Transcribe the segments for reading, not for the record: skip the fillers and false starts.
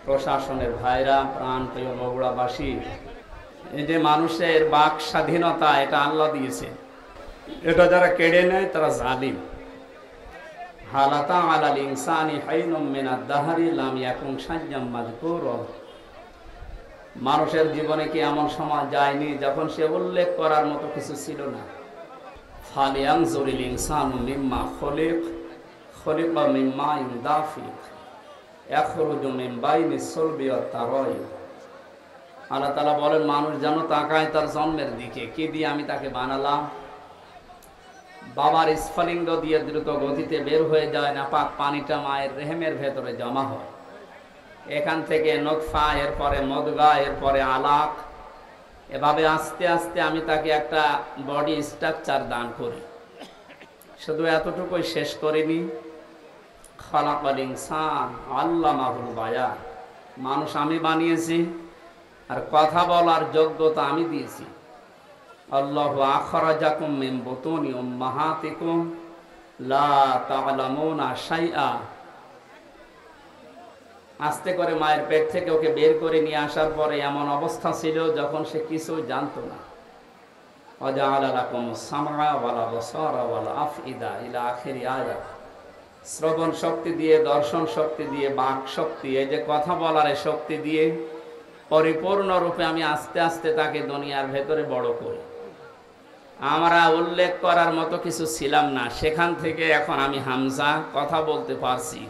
প্রশাসনের ভাইরা, প্রাণপ্রিয় বগুড়াবাসী, এই যে মানুষের বাক স্বাধীনতা এটা আল্লাহ দিয়েছে, এটা যারা কেড়ে নেয় তারা জালিম। হালাতা আলাল ইনসানি হাইনুম মিনাদ দাহরি লাম ইয়াকুন শাইয়্যাম মাযকুরা। মানুষের জীবনে কি এমন সময় যায়নি যখন সে উল্লেখ করার মতো কিছু ছিল না? ফালিয়ানজুরিল ইনসানু মিম্মা খুলিকা মিম্মা দাফিক ইয়াখরুজু মিন বাইনিস সুলবি ওয়াত তারাইব। আল্লাহ তাআলা বলেন, মানুষ যেন তাকায় তার জন্মের দিকে, কি দিয়ে আমি তাকে বানালাম। বাবার স্ফলিঙ্গ দিয়ে দ্রুত গতিতে বের হয়ে যায় নাপাক পানিটা মায়ের রেহেমের ভেতরে জমা হয়। এখান থেকে নতফা, এরপরে মদগা, এরপরে আলাক, এভাবে আস্তে আস্তে আমি তাকে একটা বডি স্ট্রাকচার দান করি। শুধু এতটুকুই শেষ করিনি, খালাকাল ইনসান আল্লামাহুল বায়ান। মানুষ আমি বানিয়েছি আর কথা বলার যোগ্যতা আমি দিয়েছি। আল্লাহু আখরাজাকুম মিন বুতুনি উম্মাহাতিকুম লা তা'লামুনা শাইআ। আস্তে করে মায়ের পেট থেকে ওকে বের করে নিয়ে আসার পরে এমন অবস্থা ছিল যখন সে কিছু জানতো না। ওয়াজআলা লাকুমুস সামআ ওয়াল আবসারা ওয়াল আফইদা ইলা আখিরি আয়াত। শ্রবণ শক্তি দিয়ে, দর্শন শক্তি দিয়ে, বাক শক্তি, এই যে কথা বলার শক্তি দিয়ে পরিপূর্ণরূপে আমি আস্তে আস্তে তাকে দুনিয়ার ভেতরে বড় করি। আমরা উল্লেখ করার মতো কিছু ছিলাম না, সেখান থেকে এখন আমি হামজা কথা বলতে পারছি।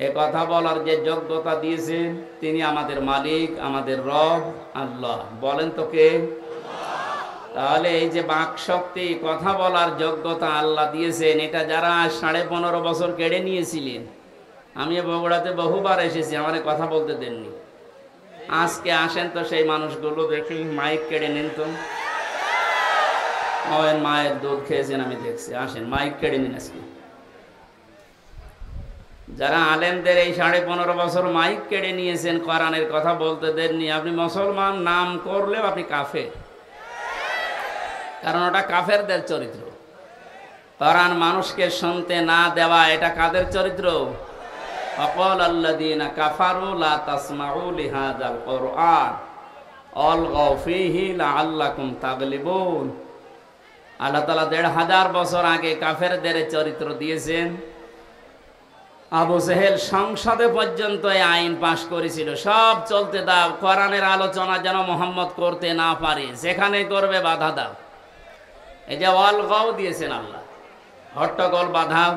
এ কথা বলার যে যোগ্যতা দিয়েছেন তিনি আমাদের মালিক, আমাদের রব আল্লাহ। বলেন তো কে? তাহলে এই যে বাক শক্তি, কথা বলার যোগ্যতা আল্লাহ দিয়েছেন, এটা যারা 15.5 বছর কেড়ে নিয়েছিলেন, আমি বগুড়াতে বহুবার এসেছি, আমার কথা বলতে দেননি। আজকে আসেন তো সেই মানুষগুলো দেখি, মাইক কেড়ে নিন তো। মায়ের দুধ খেয়েছেন আমি দেখছি, আসেন মাইক কেড়ে নিন। আজকে যারা আলেমদের এই 15.5 বছর মাইক কেড়ে নিয়েছেন, কোরআনের কথা বলতে দেননি, আপনি মুসলমান নাম করলেও আপনি কাফের, কারণ ওটা কাফেরদের চরিত্র। কোরআন মানুষকে শুনতে না দেওয়া, এটা কাদের চরিত্র? আকাল আল্লাযীনা কাফারু লা তাসমাউ লিহাযাল কুরআন আলগাউ ফীহি লাআল্লাকুম তাগলিবুন। আল্লাহ তাআলা 1500 বছর আগে কাফেরদের চরিত্র দিয়েছেন। আবু জেহেল সংসদে পর্যন্ত এই আইন পাশ করেছিল, সব চলতে দাও, কোরআনের আলোচনা যেন মুহাম্মদ করতে না পারে, যেখানে করবে বাধা দাও। এই যে আলগাউ দিয়েছেন আল্লাহ, হট্টগোল বাধাও,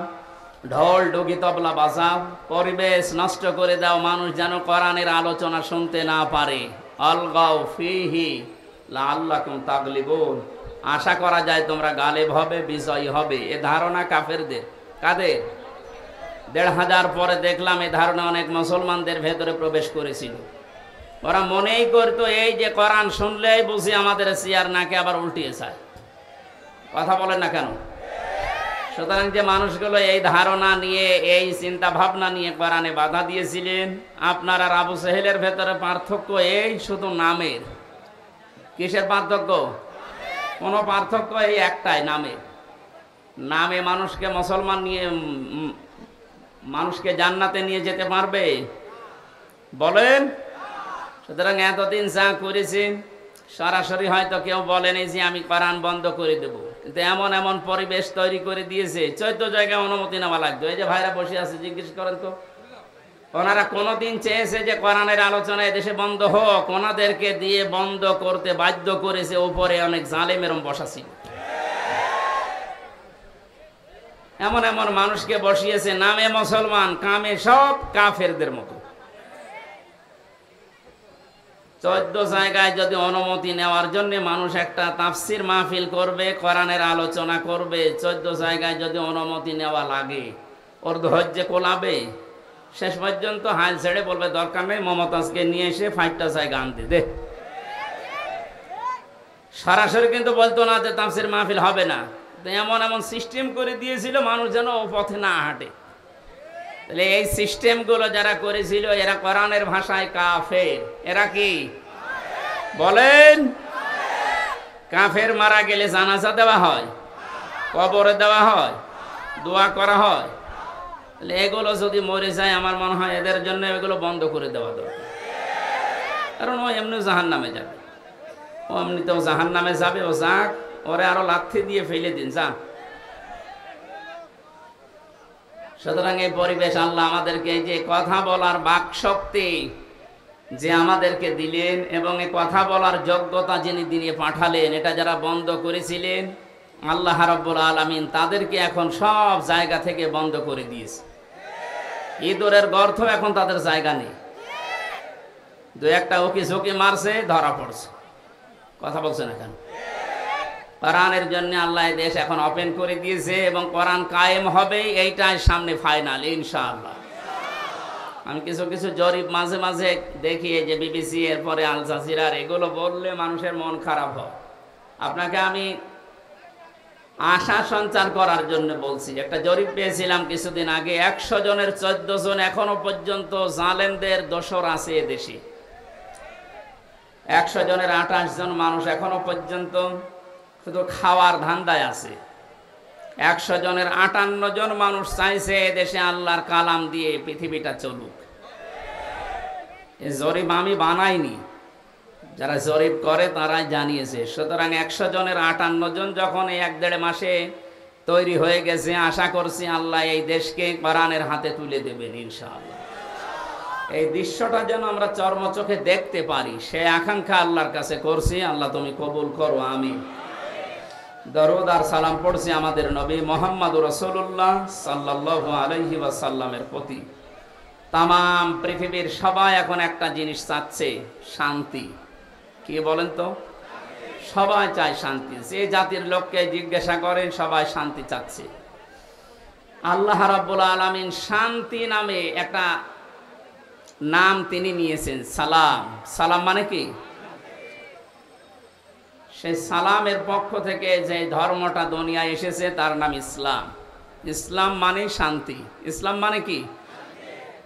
ঢোল ডুগি তবলা বাজাও, পরিবেশ নষ্ট করে দাও, মানুষ যেন কোরআনের আলোচনা শুনতে না পারে। আলগাউ ফীহি লাআল্লাকুম তাগলিবুন। আশা করা যায় তোমরা গালেব হবে, বিজয়ী হবে। এ ধারণা কাফেরদের। কাদের? 1500 পরে দেখলাম এ ধারণা অনেক মুসলমানদের ভেতরে প্রবেশ করেছিল। ওরা মনেই করতো এই যে কোরআন শুনলেই বুঝি আমাদের চেয়ার নাকে আবার উল্টিয়ে যায়। কথা বলেন না কেন? সুতরাং যে মানুষগুলো এই ধারণা নিয়ে, এই চিন্তা ভাবনা নিয়ে কোরআনে বাধা দিয়েছিলেন, আপনার আর আবু জেহেলের ভেতরে পার্থক্য এই শুধু নামের। কিসের পার্থক্য? কোনো পার্থক্য এই একটাই, নামে। নামে মানুষকে মুসলমান নিয়ে, মানুষকে জান্নাতে নিয়ে যেতে পারবে? বলেন। সুতরাং এতদিন যা করেছি, সরাসরি হয়তো কেউ বলেনি যে আমি কোরআন বন্ধ করে দেব, কিন্তু এমন এমন পরিবেশ তৈরি করে দিয়েছে, 14 জায়গায় অনুমতি নেওয়া লাগতো। এই যে ভাইরা বসে আছে, জিজ্ঞেস করেন তো, ওনারা কোনোদিন চেয়েছে যে কোরআনের আলোচনা এদেশে বন্ধ হোক? ওনাদেরকে দিয়ে বন্ধ করতে বাধ্য করেছে, উপরে অনেক জালেমের বসা ছিল। এমন এমন মানুষকে বসিয়েছে, নামে মুসলমান, কামে সব কাফেরদের মতো। 14 জায়গায় যদি অনুমতি নেওয়ার জন্য মানুষ একটা তাফসির মাহফিল করবে, কোরআনের আলোচনা করবে, 14 জায়গায় যদি অনুমতি নেওয়া লাগে, ওর ধৈর্য কোলাবে? শেষ পর্যন্ত হাল ছেড়ে বলবে দরকার নেই, মমতাজকে নিয়ে এসে 5টা জায়গা আনতে দে। সরাসরি কিন্তু বলতো না যে তাফসির মাহফিল হবে না। এমন এমন সিস্টেম করে দিয়েছিল মানুষ যেন ও পথে না হাঁটে। তাহলে এই সিস্টেমগুলো যারা করেছিল, এরা কোরআনের ভাষায় কাফের। এরা কি? বলেন। কাফের মারা গেলে জানাজা দেওয়া হয়, কবরে দেওয়া হয়, দোয়া করা হয়। এগুলো যদি মরে যায় আমার মনে হয় এদের জন্য এগুলো বন্ধ করে দেওয়া দরকার, কারণ ও এমনি জাহান্নামে যাবে, ও এমনিতেও জাহান্নামে যাবে, ও যাক, ওরে আরো লাথি দিয়ে ফেলে দিন যা। সুতরাং এই পরিবেশ আল্লাহ আমাদেরকে এই যে কথা বলার বাক শক্তি যে আমাদেরকে দিলেন এবং এই কথা বলার যোগ্যতা যিনি দিয়ে পাঠালেন, এটা যারা বন্ধ করেছিলেন আল্লাহ রাব্বুল আলামিন তাদেরকে এখন সব জায়গা থেকে বন্ধ করে দিয়েছে। ইঁদুরের গর্ত এখন তাদের জায়গা নেই। দু একটা উকি ঝুঁকি মারছে, ধরা পড়ছে। কথা বলছে না কেন? কোরআনের জন্য আল্লাহ এই দেশ এখন ওপেন করে দিয়েছে এবং কোরআন কায়েম হবে, এইটাই সামনে ফাইনাল ইনশাআল্লাহ। আমি কিছু কিছু জরিপ মাঝে মাঝে দেখি, যে বিবিসি এরপরে আল জাজিরার, এগুলো বললে মানুষের মন খারাপ হয়। আপনাকে আমি আশা সঞ্চার করার জন্য বলছি। একটা জরিপ পেয়েছিলাম কিছুদিন আগে, 100 জনের 14 জন এখনো পর্যন্ত জালেমদের দোসর আছে এদেশে। 100 জনের 28 জন মানুষ এখনো পর্যন্ত শুধু খাওয়ার ধান্দায় আছে। 100 জনের 58 জন মানুষ চাইছে এদেশে আল্লাহর কালাম দিয়ে পৃথিবীটা চলুক। এই জরিপ আমি বানাইনি, যারা জরিপ করে তারাই জানিয়েছে। সুতরাং 100 জনের 58 জন যখন এই 1-1.5 মাসে তৈরি হয়ে গেছে, আশা করছি আল্লাহ এই দেশকে কোরআনের হাতে তুলে দেবেন ইনশাআল্লাহ। এই দৃশ্যটা যেন আমরা চর্মচোখে দেখতে পারি, সে আকাঙ্ক্ষা আল্লাহর কাছে করছি। আল্লাহ তুমি কবুল করো, আমিন। দরুদ আর সালাম পড়ছি আমাদের নবী মুহাম্মদুর রাসূলুল্লাহ সাল্লাল্লাহু আলাইহি ওয়াসাল্লামের প্রতি। তামাম পৃথিবীর সবাই এখন একটা জিনিস চাচ্ছে, শান্তি। কি বলেন তো? সবাই চায় শান্তি। যে জাতির লোককে জিজ্ঞাসা করেন সবাই শান্তি চাচ্ছে। আল্লাহ রাব্বুল আলামিন শান্তি নামে একটা নাম তিনি নিয়েছেন, সালাম। সালাম মানে কি? সেই সালামের পক্ষ থেকে যে ধর্মটা দুনিয়ায় এসেছে তার নাম ইসলাম। ইসলাম মানে শান্তি। ইসলাম মানে কি?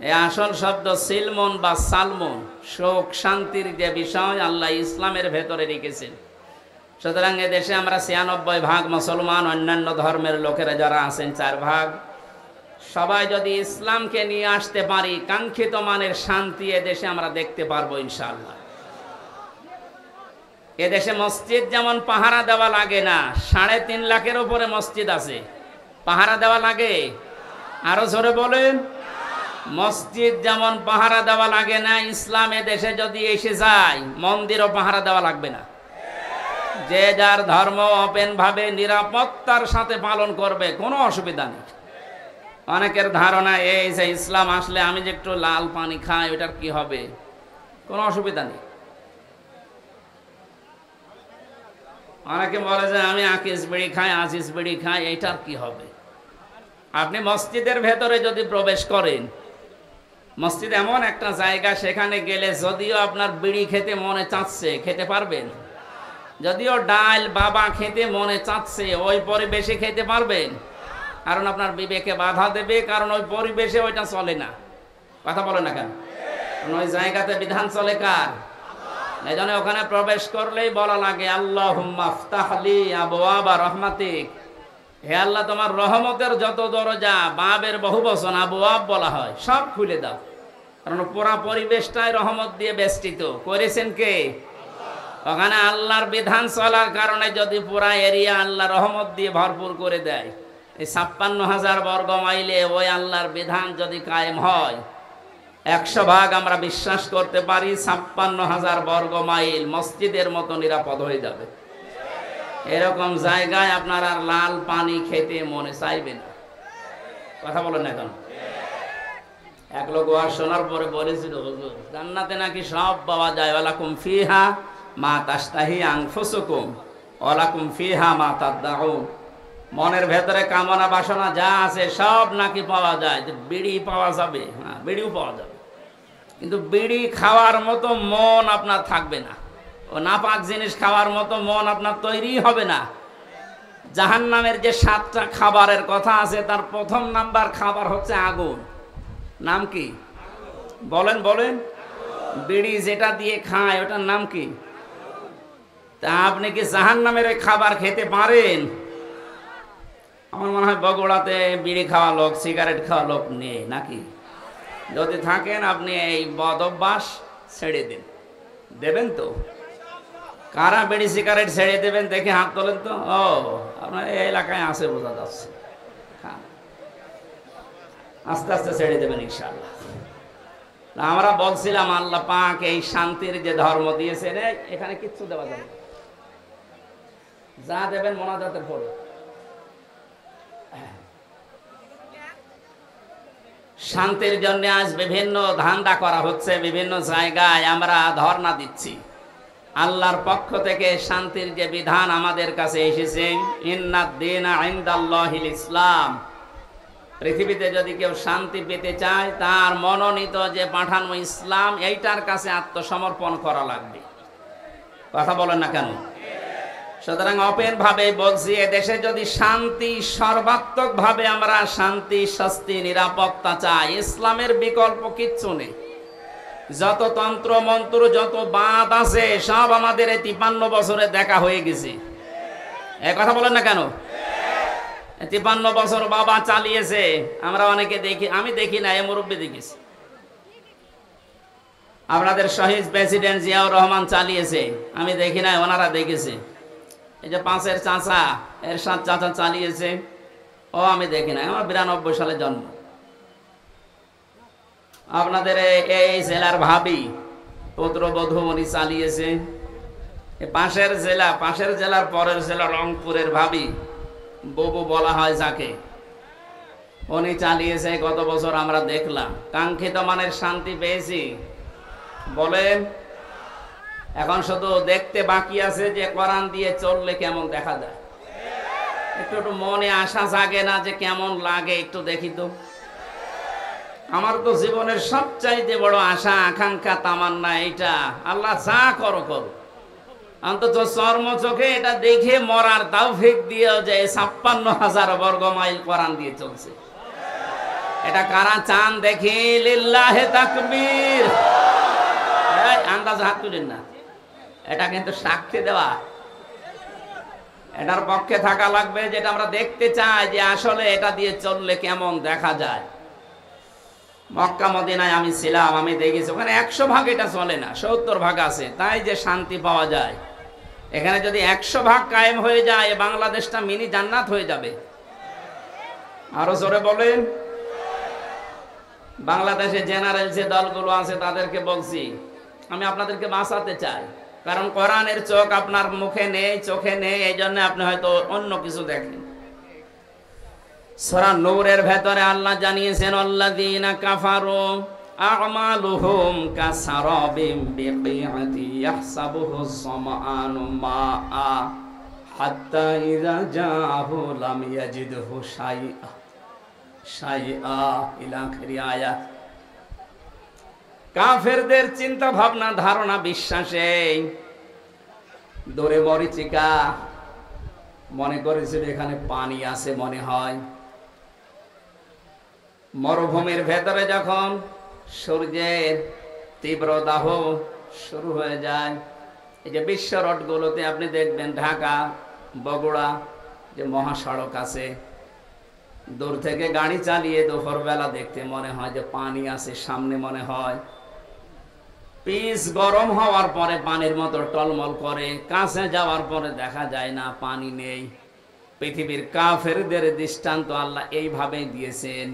এই আসল শব্দ সিলমন বা সালমন, সুখ শান্তির যে বিষয় আল্লাহ ইসলামের ভেতরে রেখেছেন। সুতরাং এদেশে আমরা 96 ভাগ মুসলমান, অন্যান্য ধর্মের লোকেরা যারা আছেন 4 ভাগ। সবাই যদি ইসলামকে নিয়ে আসতে পারি, কাঙ্ক্ষিত মানের শান্তি এদেশে আমরা দেখতে পারবো ইনশাআল্লাহ। এদেশে মসজিদ যেমন পাহারা দেওয়া লাগে না, 3.5 লাখের উপরে মসজিদ আছে, পাহারা দেওয়া লাগে? আরো জোরে বলেন। মসজিদ যেমন পাহারা দেওয়া লাগে না, ইসলাম এদেশে যদি এসে যায় মন্দিরও পাহারা দেওয়া লাগবে না। যে যার ধর্ম ওপেন ভাবে নিরাপত্তার সাথে পালন করবে, কোনো অসুবিধা নেই। অনেকের ধারণা এই যে ইসলাম আসলে আমি যে একটু লাল পানি খাই ওটার কি হবে? কোনো অসুবিধা নেই। অনেকে বলে যে আমি আকিস বিড়ি খাই, আজিজ বিড়ি খাই, এইটার কি হবে? আপনি মসজিদের ভেতরে যদি প্রবেশ করেন, মসজিদ এমন একটা জায়গা, সেখানে গেলে যদিও আপনার বিড়ি খেতে মনে চাচ্ছে খেতে পারবেন, যদিও ডাল বাবা খেতে মনে চাচ্ছে ওই পরিবেশে খেতে পারবেন, কারণ আপনার বিবেকে বাধা দেবে, কারণ ওই পরিবেশে ওইটা চলে না। কথা বলে না কেন? ওই জায়গাতে বিধান চলে কার? এই জন্য ওখানে প্রবেশ করলেই বলা লাগে আল্লাহুম্মা আফতাহ লি আবওয়াবা রাহমাতিক, হে আল্লাহ তোমার রহমতের যত দরজা, বাবের বহুবচন আবওয়াব বলা হয়, সব খুলে দাও। কারণ পুরা পরিবেশটাই রহমত দিয়ে বেষ্টিত। করেছেন কে? ওখানে আল্লাহর বিধান চলার কারণে যদি পুরা এরিয়া আল্লাহ রহমত দিয়ে ভরপুর করে দেয়, এই 56,000 বর্গ মাইলে ওই আল্লাহর বিধান যদি কায়েম হয়, 100 ভাগ আমরা বিশ্বাস করতে পারি 56,000 বর্গ মাইল মসজিদের মতো নিরাপদ হয়ে যাবে। এরকম জায়গায় আপনার আর লাল পানি খেতে মনে চাইবে না। কথা বলেন না কেন? এক লোক ওয়াজ শোনার পরে বলেছিল, হুজুর জান্নাতে নাকি সব পাওয়া যায়, ওয়ালাকুম ফিহা মা তাশতাহি আনফুসুকুম ওয়ালাকুম ফিহা মা তাদদাউন। মনের ভেতরে কামনা বাসনা যা আছে সব নাকি পাওয়া যায়। যে বিড়ি পাওয়া যাবে, হ্যাঁ বিড়িও পাওয়া যাবে, কিন্তু বিড়ি খাওয়ার মতো মন আপনার থাকবে না। ও নাপাক জিনিস খাওয়ার মতো মন আপনার তৈরি হবে না। জাহান্নামের যে 7টা খাবারের কথা আছে, তার প্রথম নাম্বার খাবার হচ্ছে আগুন। নাম কি? বলেন বলেন। বিড়ি যেটা দিয়ে খায় ওটার নাম কি? তা আপনি কি জাহান্নামের খাবার খেতে পারেন? আমার মনে হয় বগুড়াতে বিড়ি খাওয়া লোক, সিগারেট খাওয়া লোক নেই নাকি? যদি থাকেন আপনি এই বদ অভ্যাস ছেড়ে দিন। দেবেন তো? কারা বিড়ি সিগারেট ছেড়ে দেবেন দেখে হাত তোলেন তো। ও, আপনার এই এলাকায় আছে, বোঝা যাচ্ছে। আস্তে আস্তে ছেড়ে দেবেন ইনশাআল্লাহ। আমরা বলছিলাম আল্লাহ পাক এই শান্তির যে ধর্ম দিয়েছেন, এখানে কিচ্ছু দেওয়া যাবে না। যা দেবেন মোনাজাতের পরে। শান্তির জন্য আজ বিভিন্ন ধান্দা করা হচ্ছে, বিভিন্ন জায়গায় আমরা ধর্ণা দিচ্ছি। আল্লাহর পক্ষ থেকে শান্তির যে বিধান আমাদের কাছে এসেছে, ইন্নাদ-দীনা ইনদাল্লাহিল ইসলাম, পৃথিবীতে যদি কেউ শান্তি পেতে চায় তার মনোনীত যে পাঠানো ইসলাম, এইটার কাছে আত্মসমর্পণ করা লাগবে। কথা বলেন না কেন? সুতরাং ওপেন ভাবে বলছি, এদেশে যদি শান্তি, সর্বাত্মক ভাবে আমরা শান্তি, স্বস্তি, নিরাপত্তা চাই, ইসলামের বিকল্প কিচ্ছু নেই। যত তন্ত্র মন্ত্র, যত বাদ আছে সব আমাদের এই 53 বছরে দেখা হয়ে গেছে। এ কথা বলেন না কেন? 53 বছর বাবা চালিয়েছে, আমরা অনেকে দেখি, আমি দেখি না, এ মুরব্বী দেখেছি। আপনাদের শহীদ প্রেসিডেন্ট জিয়াউর রহমান চালিয়েছে, আমি দেখি না, ওনারা দেখেছে। এই যে পাঁচের চাচা, এরশাদ চাচা চালিয়েছে, ও আমি দেখি না, আমার 92 সালে জন্ম। আপনাদের এই জেলার ভাবি, পুত্রবধূ, উনি চালিয়েছে। পাশের জেলার পরের জেলা রংপুরের ভাবি, ববু বলা হয় যাকে, উনি চালিয়েছে। গত বছর আমরা দেখলাম, কাঙ্ক্ষিত মানের শান্তি পেয়েছি বলেন। এখন শুধু দেখতে বাকি আছে যে কোরআন দিয়ে চললে কেমন দেখা যায়। একটু একটু মনে আশা জাগে না যে কেমন লাগে? একটু দেখি তো। আমার তো জীবনের সবচাইতে বড় আশা, আকাঙ্ক্ষা, তামান্না এইটা, আল্লাহ যা করো করো, অন্তত চর্ম চোখে এটা দেখে মরার তৌফিক দিয়েও যে 56,000 বর্গ মাইল কোরআন দিয়ে চলছে, এটা কারা চান দেখি? লিল্লাহে তাকবীর। আন্দাজ হাত তুলেন না, এটা কিন্তু সাক্ষী দেওয়া, এটার পক্ষে থাকা লাগবে, যেটা আমরা দেখতে চাই যে আসলে এটা দিয়ে চললে কেমন দেখা যায়। মক্কা মদিনায় আমি ছিলাম, আমি দেখেছি ওখানে 100 ভাগ এটা চলে না, 70 ভাগ আছে, তাই যে শান্তি পাওয়া যায়। এখানে যদি 100 ভাগ কায়েম হয়ে যায়, বাংলাদেশটা মিনি জান্নাত হয়ে যাবে। আরো জোরে বলেন। বাংলাদেশে জেনারেল যে দলগুলো আছে তাদেরকে বলছি, আমি আপনাদেরকে বাঁচাতে চাই, কারণ কোরআনের চোখ আপনার মুখে নেই, চোখে নেই, এই জন্য আপনি হয়তো অন্য কিছু দেখেন। সূরা নূরের ভেতরে আল্লাহ জানিয়েছেন, আল্লাযীনা কাফারু আ'মালুহুম কাসারাবিম বিকিআতি ইয়াহসাবুহু যামআনু মাআ হাত্তা ইযা জাআহু লাম ইয়াজিদহু শাইআ ইলা আখির আয়াত। কাফেরদের চিন্তা ভাবনা, ধারণা, বিশ্বাসে দূরে মরিচিকা মনে করেছিল এখানে পানি আছে মনে হয়। মরুভূমির ভেতরে যখন সূর্যের তীব্র দাহ শুরু হয়ে যায়, এই যে বিশ্ব রোডগুলোতে আপনি দেখবেন, ঢাকা, বগুড়া যে মহাসড়ক আছে, দূর থেকে গাড়ি চালিয়ে দুপুরবেলা দেখতে মনে হয় যে পানি আছে সামনে, মনে হয় পিচ গরম হওয়ার পরে পানির মতো টলমল করে, কাছে যাওয়ার পরে দেখা যায় না, পানি নেই। পৃথিবীর কাফেরদের দৃষ্টান্ত আল্লাহ এইভাবে দিয়েছেন।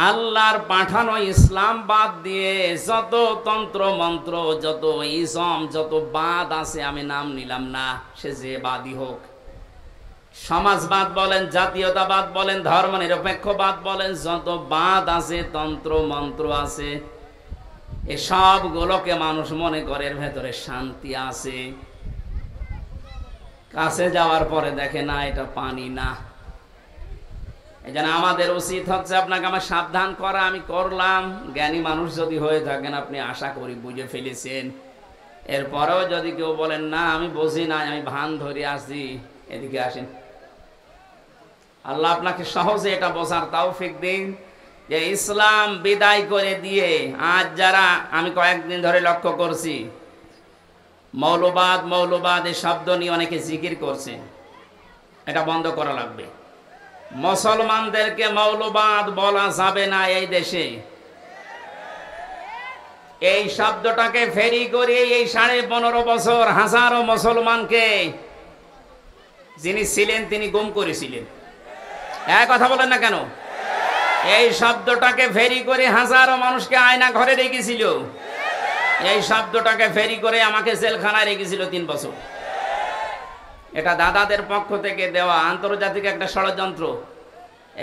আল্লাহর পাঠানো ইসলাম বাদ দিয়ে যত তন্ত্র মন্ত্র, যত ইসম, যত বাদ আছে, আমি নাম নিলাম না, সে যে বাদই হোক, সমাজবাদ বলেন, জাতীয়তাবাদ বলেন, ধর্ম নিরপেক্ষবাদ বলেন, যত বাদ আছে, তন্ত্র মন্ত্র আছে, এ সবগুলোকে মানুষ মনে করে এর ভেতরে শান্তি আছে। কাছে যাওয়ার পরে দেখে না, এটা পানি না। এই জন্য আমাদের উচিত হচ্ছে আপনাকে আমার সাবধান করা। আমি করলাম, জ্ঞানী মানুষ যদি হয়ে থাকেন আপনি আশা করি বুঝে ফেলেছেন। এরপরেও যদি কেউ বলেন না আমি বুঝি না, আমি ভান ধরে আসি, এদিকে আসেন। আল্লাহ আপনাকে সহজে এটা বোঝার তৌফিক দিন যে ইসলাম বিদায় করে দিয়ে আজ যারা, আমি কয়েকদিন ধরে লক্ষ্য করছি, মৌলবাদ এই শব্দ নিয়ে অনেকে জিকির করছে, এটা বন্ধ করা লাগবে। মুসলমানদেরকে মৌলবাদ বলা যাবে না এই দেশে। এই শব্দটাকে ফেরি করে এই 15.5 বছর হাজারো মুসলমানকে যিনি ছিলেন তিনি গুম করেছিলেন। এক কথা বলেন না কেন? এই শব্দটাকে ফেরি করে হাজারো মানুষকে আয়না ঘরে রেখেছিল। এই শব্দটাকে ফেরি করে আমাকে জেলখানায় রেখেছিল 3 বছর। এটা দাদাদের পক্ষ থেকে দেওয়া আন্তর্জাতিক একটা ষড়যন্ত্র।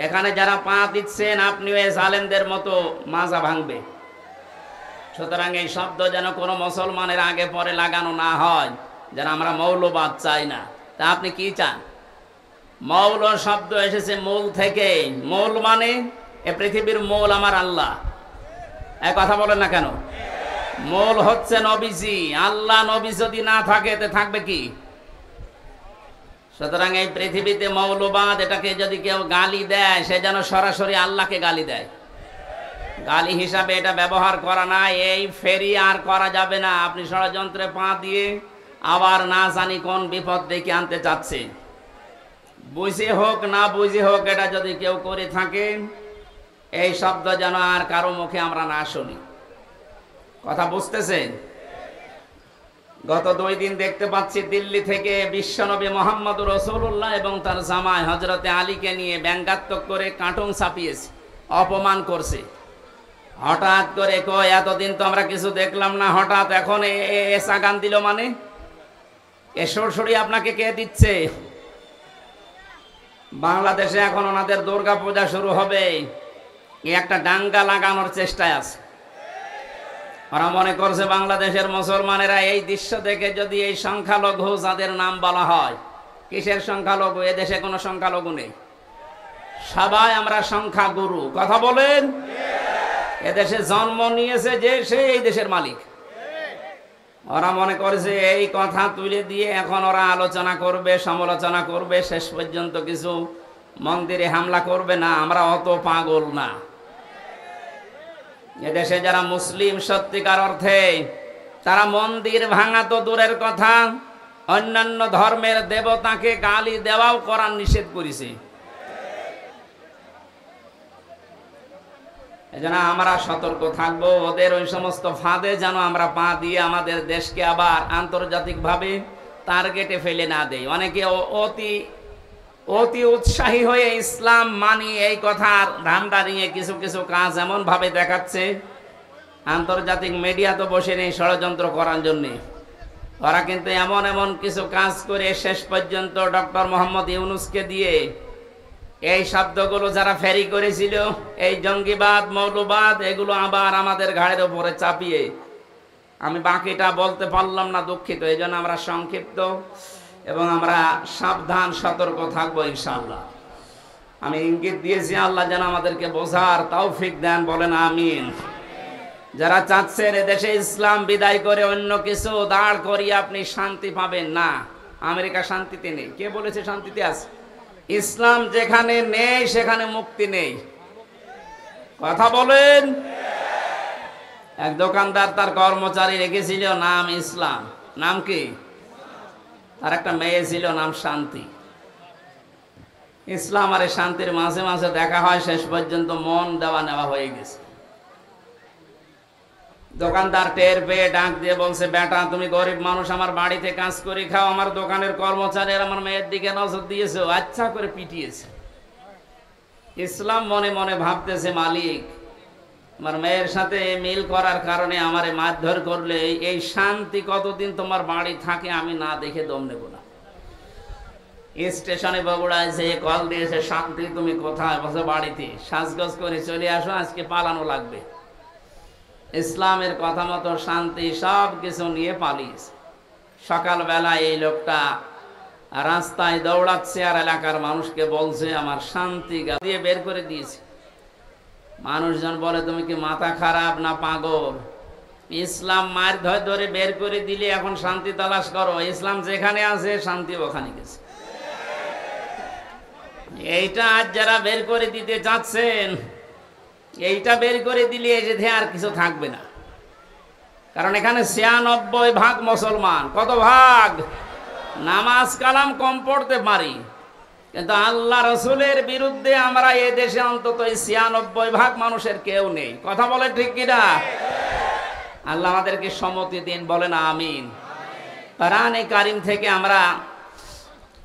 এখানে যারা পা দিচ্ছেন আপনিও এই জালেমদের মতো মাজা ভাঙবে। সুতরাং এই শব্দ যেন কোনো মুসলমানের আগে পরে লাগানো না হয়, যেন আমরা মৌলবাদ চাই না। তা আপনি কি চান? মৌল শব্দ এসেছে মূল থেকে। মূল মানে এ পৃথিবীর মূল আমার আল্লাহ। এক কথা বলেন না কেন? মূল হচ্ছে নবীজি। আল্লাহ নবী যদি না থাকে তে থাকবে কি? সুতরাং এই পৃথিবীতে মৌলবাদ এটাকে যদি কেউ গালি দেয় সে যেন সরাসরি আল্লাহকে গালি দেয়। গালি হিসাবে এটা ব্যবহার করা না। এই ফেরি আর করা যাবে না। আপনি ষড়যন্ত্রে পা দিয়ে আবার না জানি কোন বিপদ ডেকে আনতে চাচ্ছে। বুঝে হোক না বুঝে হোক এটা যদি কেউ করে থাকে, এই শব্দ যেন আর কারো মুখে আমরা না শুনি। কথা বুঝতেছেন? গত 2 দিন দেখতে পাচ্ছি দিল্লি থেকে বিশ্বনবী মোহাম্মদ রাসূলুল্লাহ এবং তার জামাই হযরতে আলীকে নিয়ে ব্যঙ্গাত্মক করে কার্টুন ছাপিয়েছে, অপমান করছে। হঠাৎ করে কয় এতদিন তো আমরা কিছু দেখলাম না, হঠাৎ এখন এসা গান দিল মানে? এ সরসরি আপনাকে কে দিচ্ছে? বাংলাদেশে এখন ওনাদের দুর্গা পূজা শুরু হবে, একটা দাঙ্গা লাগানোর চেষ্টায় আছে। ওরা মনে করছে বাংলাদেশের মুসলমানেরা এই দৃশ্য দেখে যদি এই সংখ্যালঘু যাদের নাম বলা হয়, কিসের সংখ্যালঘু? এদেশে কোনো সংখ্যালঘু নেই, সবাই আমরা সংখ্যাগুরু। কথা বলেন? এদেশে জন্ম নিয়েছে যে সে এই দেশের মালিক। ওরা মনে করেছে এই কথা তুলে দিয়ে এখন ওরা আলোচনা করবে, সমালোচনা করবে, শেষ পর্যন্ত কিছু মন্দিরে হামলা করবে। না, আমরা অত পাগল না। এদেশে যারা মুসলিম সত্যিকার অর্থে, তারা মন্দির ভাঙা তো দূরের কথা, অন্যান্য ধর্মের দেবতাকে গালি দেওয়াও কোরআন নিষেধ করেছে। এজন্য আমরা সতর্ক থাকবো, ওদের ওই সমস্ত ফাঁদে যেন আমরা পা দিয়ে আমাদের দেশকে আবার আন্তর্জাতিকভাবে টার্গেটে ফেলে না দেয়। অনেকে অতি উৎসাহী হয়ে ইসলাম মানি এই কথার ধান্দা নিয়ে কিছু কিছু কাজ এমন ভাবে দেখাচ্ছে, আন্তর্জাতিক মিডিয়া তো বসে নেই ষড়যন্ত্র করার জন্যে। ওরা কিন্তু এমন এমন কিছু কাজ করে শেষ পর্যন্ত ডক্টর মোহাম্মদ ইউনূসকে দিয়ে এই শব্দগুলো যারা ফেরি করেছিল, এই জঙ্গিবাদ, মৌলবাদ, এগুলো আবার আমাদের ঘাড়ের উপরে চাপিয়ে, আমি বাকিটা বলতে পারলাম না, দুঃখিত। এই জন্য আমরা সংক্ষিপ্ত এবং আমরা সাবধান সতর্ক থাকবো ইনশাআল্লাহ। আমি ইঙ্গিত দিয়েছি, আল্লাহ যেন আমাদেরকে বোঝার তৌফিক দেন, বলেন আমিন। যারা চাচ্ছেন এদেশে ইসলাম বিদায় করে অন্য কিছু দাঁড় করিয়ে আপনি শান্তি পাবেন না, আমেরিকা শান্তিতে নেই। কে বলেছে শান্তিতে আছে? ইসলাম যেখানে নেই সেখানে মুক্তি নেই। কথা বলেন? এক দোকানদার তার কর্মচারী রেখেছিল নাম ইসলাম। নাম কি? তার একটা মেয়ে ছিল নাম শান্তি। ইসলাম আর শান্তির মাঝে মাঝে দেখা হয়, শেষ পর্যন্ত মন দেওয়া নেওয়া হয়ে গেছে। দোকানদার টের পেয়ে ডাক দিয়ে বলছে, বেটা তুমি গরিব মানুষ, আমার বাড়িতে কাজ করে খাও, আমার দোকানের কর্মচারী আমার মেয়ের দিকে নজর দিয়েছো, আচ্ছা করে পিটিয়েছে। ইসলাম মনে মনে ভাবতেছে, মালিক আমার মেয়ের সাথে মিল করার কারণে আমারে মারধর করলে এই শান্তি কতদিন তোমার বাড়ি থাকে আমি না দেখে দম নেব না। স্টেশনে বগুড়ায় যে কল দিয়েছে, শান্তি তুমি কোথায়? বসে বাড়িতে, সাজগোজ করে চলে আসো, আজকে পালানো লাগবে। ইসলামের কথা মতো শান্তি সব কিছু নিয়ে পালিয়েছে। সকালবেলা এই লোকটা রাস্তায় দৌড়াচ্ছে আর এলাকার মানুষকে বলছে আমার শান্তি দিয়ে বের করে দিয়েছে। মানুষজন বলে তুমি কি মাথা খারাপ না পাগল? ইসলাম মার ধরে বের করে দিলে এখন শান্তি তালাশ করো? ইসলাম যেখানে আছে শান্তি ওখানে গেছে। এইটা আজ যারা বের করে দিতে চাচ্ছেন, এইটা বের করে দিলে এই যে আর কিছু থাকবে না। কারণ এখানে 96% মুসলমান। কত ভাগ? নামাজ কালাম কম পড়তে পারি, কিন্তু আল্লাহ রসুলের বিরুদ্ধে আমরা এই দেশে অন্তত ৯৬% মানুষের কেউ নেই। কথা বলে ঠিক কিনা? আল্লাহ আমাদেরকে সম্মতি দিন, বলেন আমিন। কোরআনে কারীম থেকে আমরা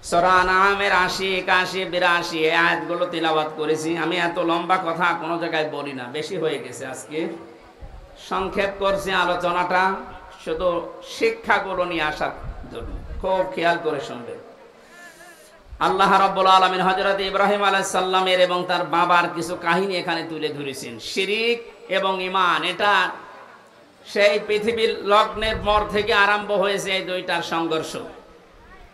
সূরা আনআমের ৮০, ৮১, ৮২ এই আয়াতগুলো তিলাওয়াত করেছি। আমি এত লম্বা কথা কোনো জায়গায় বলি না, বেশি হয়ে গেছে আজকে। সংক্ষেপ করছি আলোচনাটা, শুধু শিক্ষাগুলো নিয়ে আসার জন্য। খুব খেয়াল করে শুনবেন। আল্লাহ রাব্বুল আলামিন হযরত ইব্রাহিম আলাইহিস সালামের এবং তার বাবার কিছু কাহিনী এখানে তুলে ধরেছেন। শিরিক এবং ঈমান, এটা সেই পৃথিবীর লগ্নের পর থেকে আরম্ভ হয়েছে এই দুইটার সংঘর্ষ।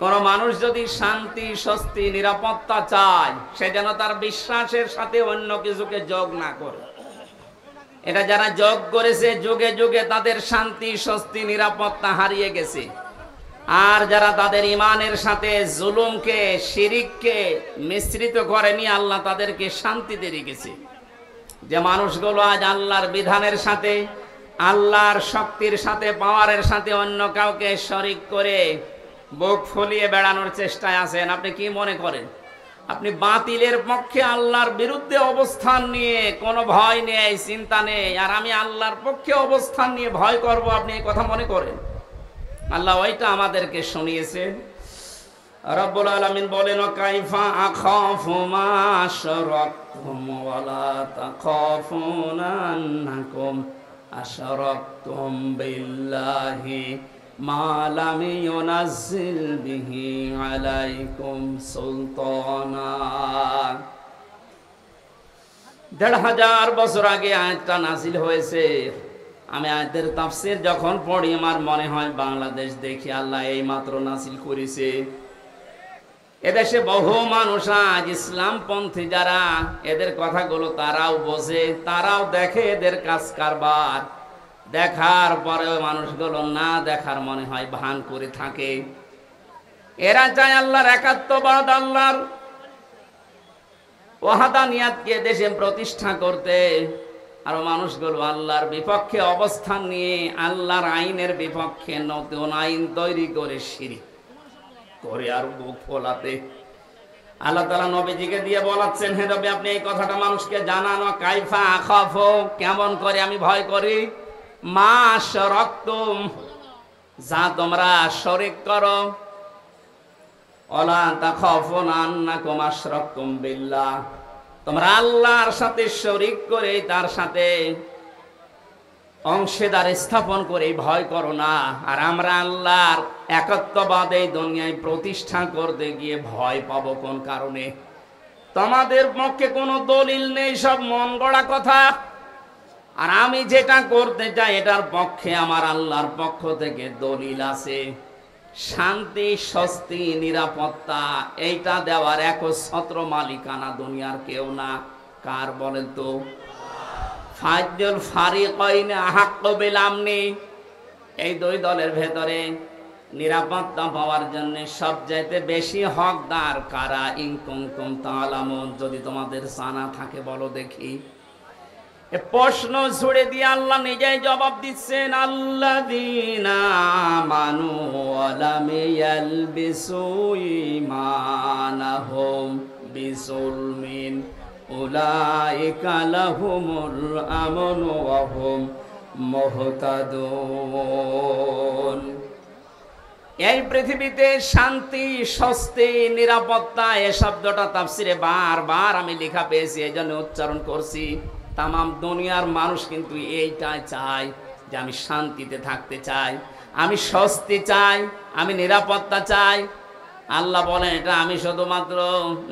কোন মানুষ যদি শান্তি, স্বস্তি, নিরাপত্তা চায়, সে যেন তার বিশ্বাসের সাথে অন্য কিছুকে যোগ না করে। এটা যারা যোগ করেছে, যুগে যুগে তাদের শান্তি, স্বস্তি, নিরাপত্তা হারিয়ে গেছে। আর যারা তাদের ঈমানের সাথে জুলুমকে, শিরিককে মিশ্রিত করেনি, আল্লাহ তাদেরকে শান্তিতে রেখেছে। যে মানুষগুলো আজ আল্লাহর বিধানের সাথে, আল্লাহর শক্তির সাথে, পাওয়ারের সাথে অন্য কাউকে শরিক করে বুক ফুলিয়ে বেড়ানোর চেষ্টায় আছেন, আপনি কি মনে করেন আপনি বাতিলের পক্ষে, আল্লাহর বিরুদ্ধে অবস্থান নিয়ে কোনো ভয় নেই, চিন্তা নেই, আর আমি আল্লাহর পক্ষে অবস্থান নিয়ে ভয় করব, আপনি এই কথা মনে করেন? আল্লাহ ওইটা আমাদেরকে শুনিয়েছেন। রব্বুল আলামিন বলেন, কাইফা আখাফু মা আশরাকতুম ওয়ালা তাখাফুনা আন্নাকুম আশরাকতুম বিল্লাহি মা লাম ইউনাজ্জিল বিহি আলাইকুম সুলতানা। ১৫০০ বছর আগে আয়াতটা নাযিল হয়েছে। আমি আয়াতের তাফসীর যখন পড়ি, আমার মনে হয় বাংলাদেশ দেখি আল্লাহ এই মাত্র নাযিল করেছে। এদেশে বহু মানুষ আজ ইসলামপন্থী যারা, এদের কথাগুলো তারাও বোঝে, তারাও দেখে এদের কাজ কারবার। দেখার পরেও মানুষগুলো না দেখার মনে হয় ভান করে থাকে। এরা চায় আল্লাহর একাত্মবাদ, আল্লাহর ওয়াহাদানিয়াতকে দেশে প্রতিষ্ঠা করতে। আর মানুষগুলো আল্লাহর বিপক্ষে অবস্থান নিয়ে, আল্লাহর আইনের বিপক্ষে নতুন আইন তৈরি করে শিরিক করে আর বুক ফোলাতে। আল্লাহ তাআলা নবীজিকে দিয়ে বলাচ্ছেন, হে নবী, আপনি এই কথাটা মানুষকে জানানো। কাইফা আখাফু, কেমন করে আমি ভয় করি, মা আশরাকতুম, যা তোমরা শরীক করো, ওয়ালা তাখাফুনা আন্নাকুম আশরাকতুম বিল্লাহ, তোমরা আল্লাহর সাথে শরীক করে, তার সাথে অংশীদার স্থাপন করে ভয় করো না। আর আমরা আল্লাহর একত্ববাদ এই দুনিয়ায় প্রতিষ্ঠা করতে গিয়ে ভয় পাবো কোন কারণে? তোমাদের পক্ষে কোনো দলিল নেই, সব মন গড়া কথা। আর আমি যেটা করতে চাই এটার পক্ষে আমার আল্লাহর পক্ষ থেকে দলিল আছে। শান্তি, স্বস্তি, নিরাপত্তা এইটা দেওয়ার একচ্ছত্র মালিকানা দুনিয়ার কেউ না। কার বলেন তো? ফাজলুল ফারিকাইন আহাক্কু বিল আমনি, এই দুই দলের ভেতরে নিরাপত্তা পাওয়ার জন্য সবচাইতে বেশি হকদার কারা? ইন কুনতুম তা'লামুন, যদি তোমাদের জানা থাকে বলো দেখি। এ প্রশ্ন ছুড়ে দিয়ে আল্লাহ নিজেই জবাব দিচ্ছেন, আল্লাযীনা আমানু ওয়া লাম ইয়ালবিসু ঈমানাহুম বিযুলমিন উলাইকা লাহুমুল আমনু ওয়া হুম মুহতাদুন। এই পৃথিবীতে শান্তি, স্বস্তি, নিরাপত্তা, এই শব্দটা তাফসিরে বারবার আমি লেখা পেয়েছি, এই জন্য উচ্চারণ করছি। তামাম দুনিয়ার মানুষ কিন্তু এইটাই চায় যে আমি শান্তিতে থাকতে চাই, আমি স্বস্তি চাই, আমি নিরাপত্তা চাই। আল্লাহ বলেন, এটা আমি শুধুমাত্র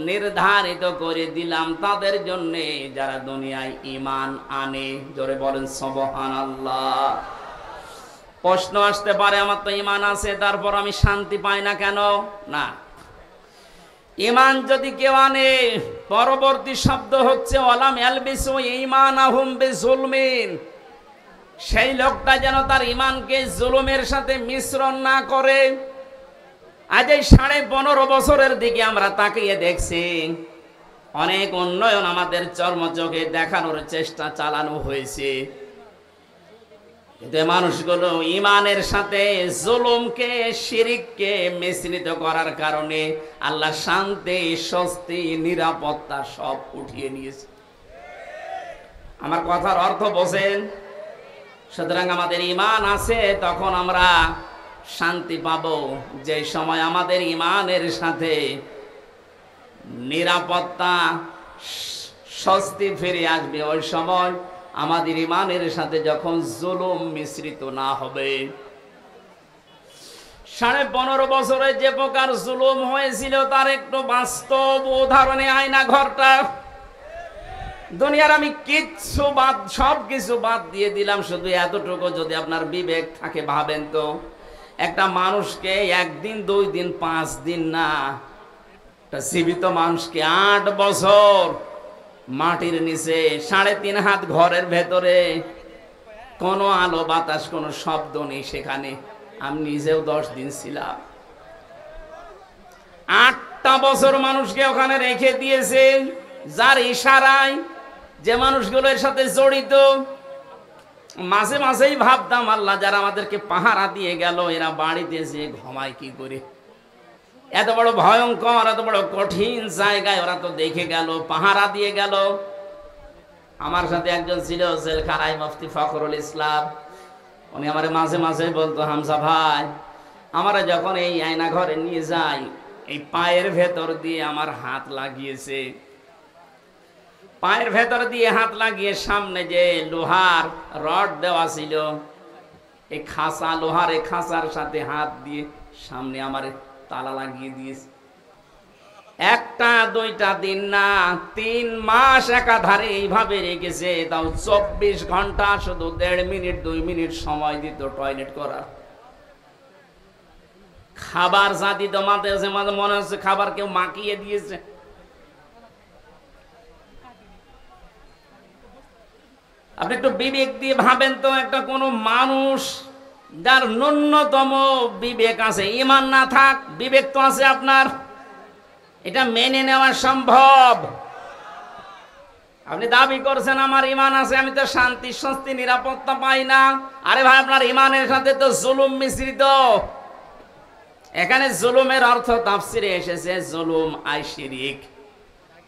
নির্ধারিত করে দিলাম তাদের জন্য যারা দুনিয়ায় ঈমান আনে। জোরে বলেন সুবহানাল্লাহ। প্রশ্ন আসতে পারে, আমার তো ঈমান আছে, তারপর আমি শান্তি পাই না কেন? না, ঈমান যদি কেউ আনে, পরবর্তী শব্দ হচ্ছে ওয়ালাম ইয়ালবিসু ঈমানাহুম বিযুলমিন, সেই লোকটা যেন তার ঈমানকে জুলুমের সাথে মিশ্রণ না করে। আজ এই 15.5 বছরের দিকে আমরা তাকিয়ে দেখছি, অনেক উন্নয়ন আমাদের চর্মচোখে দেখানোর চেষ্টা চালানো হয়েছে। কিন্তু এই মানুষগুলো ইমানের সাথে জুলুমকে, শিরিককে মিশ্রিত করার কারণে আল্লাহ শান্তি, স্বস্তি, নিরাপত্তা সব উঠিয়ে নিয়েছে। আমার কথার অর্থ বোঝেন? সুতরাং আমাদের ইমান আছে, তখন আমরা শান্তি পাবো। যে সময় আমাদের ইমানের সাথে নিরাপত্তা, স্বস্তি ফিরে আসবে, ওই সময় আমাদের ইমানের সাথে যখন জুলুম মিশ্রিত না হবে। 15.5 বছরে যে প্রকার জুলুম হয়েছিল তার একটু বাস্তব উদাহরণে আয়না ঘরটা। দুনিয়ার আমি সব কিছু বাদ দিয়ে দিলাম, শুধু এতটুকু যদি আপনার বিবেক থাকে, ভাবেন তো একটা মানুষকে 1 দিন 2 দিন 5 দিন না, একটা জীবিত মানুষকে 8 বছর মাটির নিচে 3.5 হাত ঘরের ভেতরে, কোনো আলো বাতাস, কোনো শব্দ নেই সেখানে। আমি নিজেও 10 দিন ছিলাম। 8টা বছর মানুষকে ওখানে রেখে দিয়েছে, যার ইশারায় যে মানুষগুলো এর সাথে জড়িত। মাঝে মাঝেই ভাবতাম, আল্লাহ যারা আমাদেরকে পাহারা দিয়ে গেল, এরা বাড়িতে যে ঘুমায় কি করে? এত বড় ভয়ঙ্কর, এত বড় কঠিন জায়গায় ওরা তো দেখে গেল, পাহারা দিয়ে গেল। আমার সাথে একজন ছিল জেলখানায়, মুফতি ফখরুল ইসলাম। উনি আমার মাঝে মাঝে বলতো, হামজা ভাই, আমরা যখন এই আয়না ঘরে নিয়ে যাই, এই পায়ের ভেতর দিয়ে আমার হাত লাগিয়েছে। পায়ের ভেতর দিয়ে হাত লাগিয়ে সামনে যে লোহার রড দেওয়া ছিল, এই খাঁচা, লোহার এই খাঁচার সাথে হাত দিয়ে সামনে আমার তালা লাগিয়ে দিয়েছে। 1টা 2টা দিন না, 3 মাস একাধারে এইভাবে রেখেছে। তাও 24 ঘন্টা শুধু 1.5 মিনিট 2 মিনিট সময় দিত টয়লেট করার। খাবার যা দিত, মাঝে মাঝে মনে হচ্ছে খাবার কেউ মাখিয়ে দিয়েছে। আপনি একটু বিবেক দিয়ে ভাবেন তো, একটা কোনো মানুষ যার ন্যূনতম বিবেক আছে, ইমান না থাক, বিবেক তো আছে আপনার, এটা মেনে নেওয়া সম্ভব? আপনি দাবি করছেন আমার ইমান আছে, আমি তো শান্তি, স্বস্তি, নিরাপত্তা পাই না। আরে ভাই, আপনার ইমানের সাথে তো জুলুম মিশ্রিত। এখানে জুলুমের অর্থ তাফসিরে এসেছে জুলুম আই শিরিক।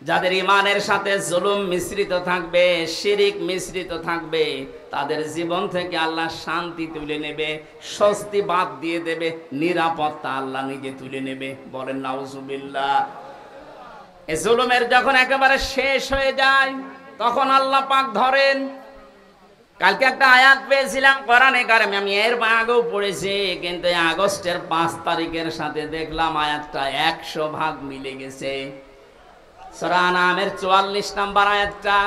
যাদের ইমানের সাথে জুলুম মিশ্রিত থাকবে, শিরিক মিশ্রিত থাকবে, তাদের জীবন থেকে আল্লাহ শান্তি তুলে নেবে, স্বস্তি বাদ দিয়ে দেবে, নিরাপত্তা আল্লাহ নিজে তুলে নেবে। বলেন নাউজুবিল্লাহ। এই জুলুমের যখন একেবারে শেষ হয়ে যায়, তখন আল্লাহ পাক ধরেন। কালকে একটা আয়াত পেয়েছিলাম কোরআনে কারিমে, আমি এর আগেও পড়েছি, কিন্তু আগস্টের 5 তারিখের সাথে দেখলাম আয়াতটা 100 ভাগ মিলে গেছে। সূরা আনামের 44 নম্বর আয়াতটা,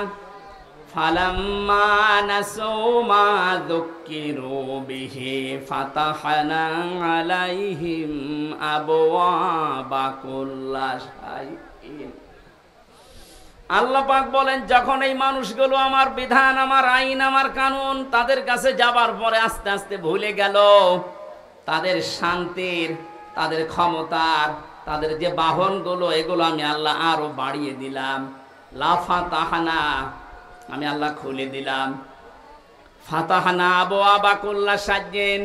ফালাম্মা নাসু মা যুক্কিরু বিহি ফাতাহনা আলাইহিম আবওয়াবা কুল্লা শাইইন। আল্লাহ পাক বলেন, যখন এই মানুষগুলো আমার বিধান, আমার আইন, আমার কানুন তাদের কাছে যাবার পরে আস্তে আস্তে ভুলে গেল, তাদের শান্তির, তাদের ক্ষমতার, তাদের যে বাহনগুলো, এগুলো আমি আল্লাহ আরো বাড়িয়ে দিলাম। লাফাতাহানা, আমি আল্লাহ খুলে দিলাম। ফাতাহানা আবওয়াবা কুল্লা শাইইন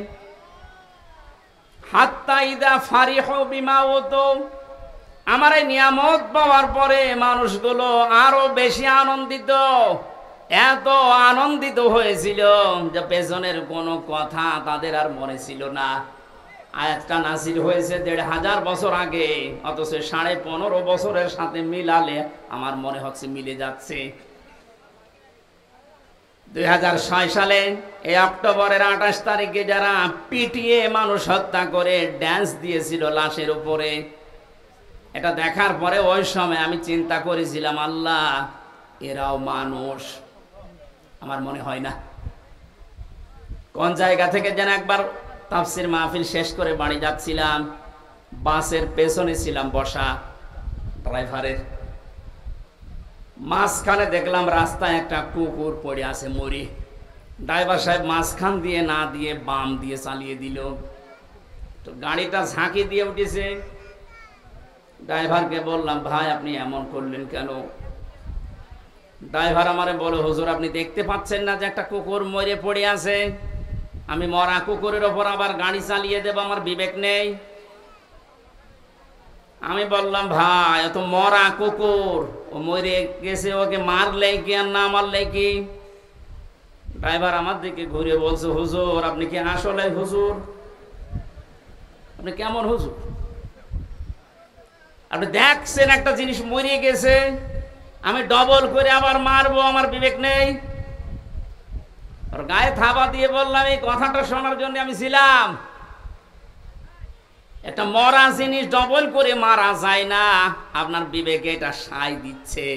হাত্তা ইযা ফারিহু বিমা উতু। আমার এই নিয়ামত পাওয়ার পরে মানুষগুলো আরো বেশি আনন্দিত, এত আনন্দিত হয়েছিল যে পেছনের কোনো কথা তাদের আর মনে ছিল না। আয়াতটা নাযিল হয়েছে 1500 বছর আগে, অথচ 15.5 বছরের সাথে মিলালে আমার মনে হচ্ছে মিলে যাচ্ছে। 2006 সালে এই অক্টোবরের 28 তারিখে যারা পিটিয়ে মানুষ হত্যা করে ড্যান্স দিয়েছিল লাশের উপরে, এটা দেখার পরে ওই সময় আমি চিন্তা করেছিলাম, আল্লাহ এরাও মানুষ? আমার মনে হয় না। কোন জায়গা থেকে যেন একবার তাফসির মাহফিল শেষ করে বাড়ি যাচ্ছিলাম, বাসের পেছনে ছিলাম বসা, ড্রাইভারের মাঝখানে দেখলাম রাস্তায় একটা কুকুর পড়ে আছে মরি। ড্রাইভার সাহেব মাঝখান দিয়ে না দিয়ে বাম দিয়ে চালিয়ে দিল, তো গাড়িটা ঝাঁকি দিয়ে উঠেছে। ড্রাইভারকে বললাম, ভাই আপনি এমন করলেন কেন? ড্রাইভার আমারে বলে, হুজুর আপনি দেখতে পাচ্ছেন না যে একটা কুকুর মরে পড়ে আছে? আমি মরা কুকুরের ওপর আবার গাড়ি চালিয়ে দেব, আমার বিবেক নেই? আমি বললাম ভাই ও তো মরা কুকুর, ও মরে গেছে, ওকে মারলে কি আর না মারলে কি? ড্রাইভার আমার দিকে ঘুরে বলছে, হুজুর আপনি কি আসলে হুজুর? আপনি কেমন হুজুর? আপনি দেখছেন একটা জিনিস মরে গেছে, আমি ডবল করে আবার মারবো, আমার বিবেক নেই? আর গায়ে থাবা দিয়ে বললাম, এই কথাটা শোনার জন্য আমি ছিলাম। একটা মরা জিনিস ডবল করে মারা যায় না, আপনার বিবেকে এটা সায় দিচ্ছে।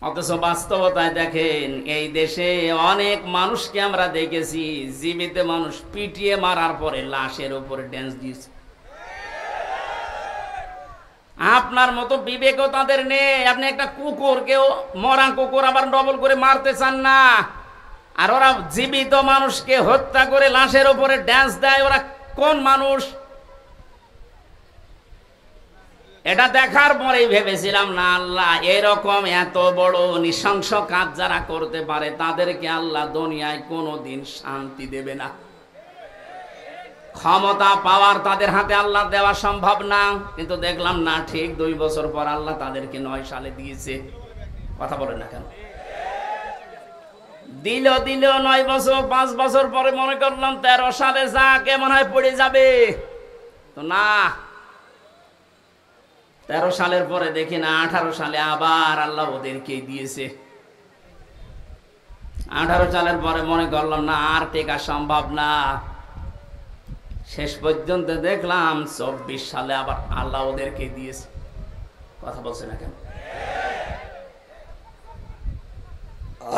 অথচ বাস্তবতায় দেখেন এই দেশে অনেক মানুষকে আমরা দেখেছি জীবিত মানুষ পিটিয়ে মারার পরে লাশের উপরে ড্যান্স দিচ্ছে। আপনার মতো বিবেকও তাদের নেই। আপনি একটা কুকুরকেও, মরা কুকুর আবার ডবল করে মারতে চান না, আর ওরা জীবিত মানুষকে হত্যা করে লাশের উপরে ড্যান্স দেয়। ওরা কোন মানুষ? এটা দেখার পরেই ভেবেছিলাম, না আল্লাহ এরকম এত বড় নৃশংস কাজ যারা করতে পারে তাদেরকে আল্লাহ দুনিয়ায় কোনোদিন শান্তি দেবে না। ক্ষমতা পাওয়ার তাদের হাতে আল্লাহ দেওয়া সম্ভব না, কিন্তু দেখলাম না, ঠিক 2 বছর পর আল্লাহ তাদেরকে 9 সালে দিয়েছে। কথা বলেন না কেন? দিল 9 বছর, 5 বছর পরে মনে করলাম 13 সালে যা কেমন হয় পড়ে যাবে, তো না, 13 সালের পরে দেখি না 18 সালে আবার আল্লাহ ওদেরকে দিয়েছে। 18 সালের পরে মনে করলাম না, আর টেকা সম্ভব না। শেষ পর্যন্ত দেখলাম 24 সালে আবার আল্লাহ ওদেরকে দিয়েছে। কথা বলছে না কেন?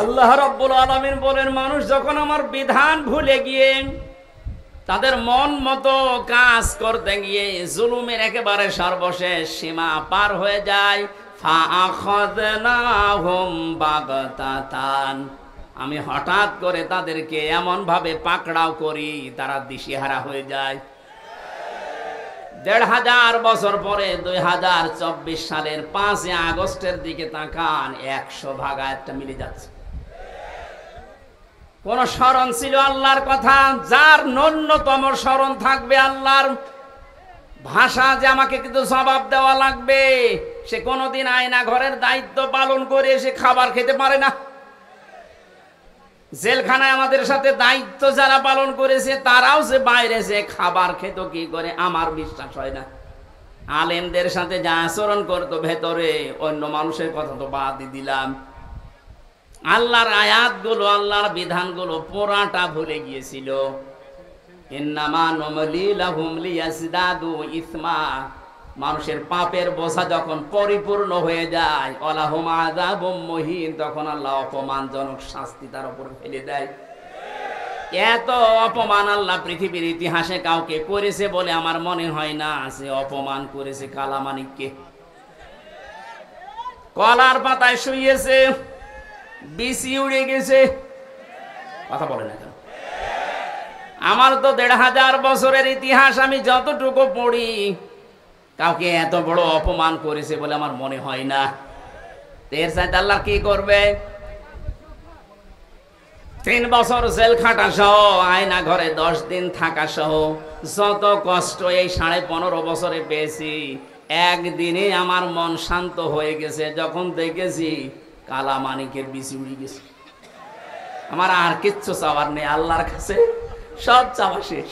আল্লাহ রাব্বুল আলামিন বলেন, মানুষ যখন আমার বিধান ভুলে গিয়ে তাদের মন মতো কাজ করতে গিয়ে জুলুমের একেবারে সর্বশেষ সীমা পার হয়ে যায়, ফাআখাযনাহুম বাগতাতান, আমি হঠাৎ করে তাদেরকে এমন ভাবে পাকড়াও করি তারা দিশেহারা হয়ে যায়। 1500 বছর পরে 2024 সালের 5 আগস্টের দিকে তাকান, 100 ভাগ আয়াতটা মিলে যাচ্ছে। কোন স্মরণ ছিল আল্লাহর কথা? যার ন্যূনতম স্মরণ থাকবে আল্লাহর ভাষা যে আমাকে কিন্তু জবাব দেওয়া লাগবে, সে কোনোদিন আয়না ঘরের দায়িত্ব পালন করে সে খাবার খেতে পারে না। জেলখানায় আমাদের সাথে দায়িত্ব যারা পালন করেছে তারাও যে বাইরে যে খাবার খেত কি করে, আমার বিশ্বাস হয় না। আলেমদের সাথে যা আচরণ করতো ভেতরে, অন্য মানুষের কথা তো বাদই দিলাম। আল্লাহর আয়াতগুলো, আল্লাহর বিধানগুলো পুরাটা ভুলে গিয়েছিল। ইন্নামা নুমলি লাহুম লিয়াজদাদু ইসমা, মানুষের পাপের বোঝা যখন পরিপূর্ণ হয়ে যায়, ওয়ালাহুম আযাবুম মুহিন, তখন আল্লাহ অপমানজনক শাস্তি তার উপর ফেলে দেয়। এত অপমান আল্লাহ পৃথিবীর ইতিহাসে কাউকে করেছে বলে আমার মনে হয় না। সে অপমান করেছে কালামানিককে। কলার পাতায় শুইয়েছে, বিসি উড়ে গেছে। কথা বলে না কেন? আমার তো 1500 বছরের ইতিহাস আমি যতটুকু পড়ি, কাউকে এত বড় অপমান করেছে বলে আমার মনে হয় না। এর সাথে আল্লাহ কি করবে? 3 বছর জেল খাটা সহ, আয়না ঘরে 10 দিন থাকা সহ, যত কষ্ট এই 15.5 বছরে পেয়েছি, একদিনে আমার মন শান্ত হয়ে গেছে যখন দেখেছি কালামানিকের বিসি উড়ে গেছে। আমার আর কিচ্ছু চাওয়ার নেই, আল্লাহর কাছে সব চাওয়া শেষ।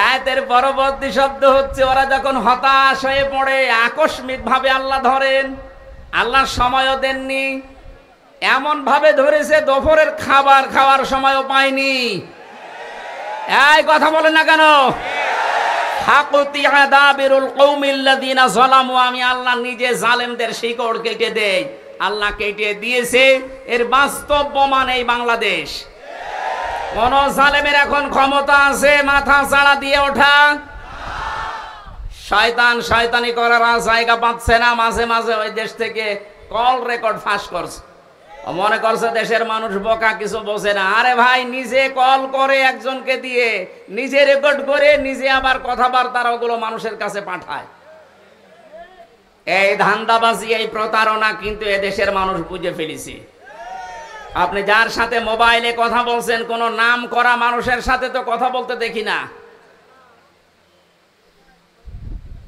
আয়াতের পরবর্তী শব্দ হচ্ছে, ওরা যখন হতাশ হয়ে পড়ে, আকস্মিক ভাবে আল্লাহ ধরেন। আল্লাহ সময়ও দেননি, এমন ভাবে ধরেছে দুপুরের খাবার খাওয়ার সময়ও পায়নি। এই কথা বলেন না কেন? হাকুতি আদাবিরুল কওমিল্লাযিনা যালামু, আমি আল্লাহ নিজে জালেমদের শিকড় কেটে দেই। আল্লাহ কেটে দিয়েছে, এর বাস্তব প্রমাণ এই বাংলাদেশ। কোন জালেমের এখন ক্ষমতা আছে মাথা চাড়া দিয়ে ওঠা? শয়তান শয়তানি করার জায়গা পাচ্ছে না। মাঝে মাঝে ওই দেশ থেকে কল রেকর্ড ফাঁস করছে, মনে করছে দেশের মানুষ বোকা, কিছু বোঝে না। আরে ভাই, নিজে কল করে একজনকে দিয়ে, নিজে রেকর্ড করে, নিজে আবার কথাবার্তা ওগুলো মানুষের কাছে পাঠায়। এই ধান্দাবাজি, এই প্রতারণা কিন্তু এদেশের মানুষ বুঝে ফেলেছে। আপনি যার সাথে মোবাইলে কথা বলছেন, কোন নাম করা মানুষের সাথে তো কথা বলতে দেখি না।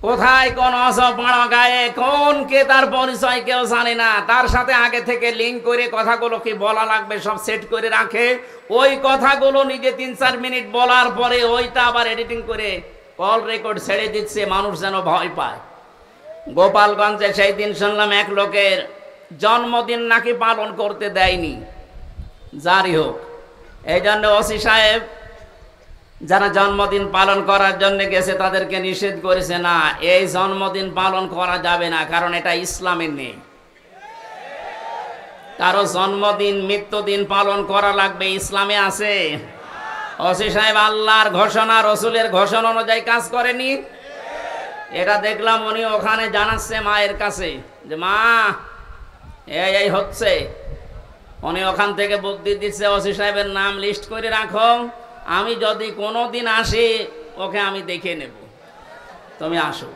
কোথায় কোন অসপাড়া গায়ে কোন কে তার পরিচয় কেউ জানে না, তার সাথে আগে থেকে লিঙ্ক করে কথাগুলো কি বলা লাগবে সব সেট করে রাখে। ওই কথাগুলো নিজে 3-4 মিনিট বলার পরে ওইটা আবার এডিটিং করে কল রেকর্ড ছেড়ে দিচ্ছে, মানুষ যেন ভয় পায়। গোপালগঞ্জে সেই দিন শুনলাম এক লোকের জন্মদিন নাকি পালন করতে দেয়নি। যারই হোক, এই জন্য ওসি সাহেব যারা জন্মদিন পালন করার জন্য গেছে তাদেরকে নিষেধ করেছে, না এই জন্মদিন পালন করা যাবে না, কারণ এটা ইসলামের নেই। কারো জন্মদিন মৃত্যুদিন পালন করা লাগবে, ইসলামে আছে? ওসি সাহেব আল্লাহর ঘোষণা রসুলের ঘোষণা অনুযায়ী কাজ করেনি। এটা দেখলাম উনি ওখানে জানাচ্ছে মায়ের কাছে যে মা এই হচ্ছে। উনি ওখান থেকে বুদ্ধি দিচ্ছে, ওসি সাহেবের নাম লিস্ট করে রাখো, আমি যদি কোনোদিন আসি ওকে আমি দেখে নেব, তুমি আসো।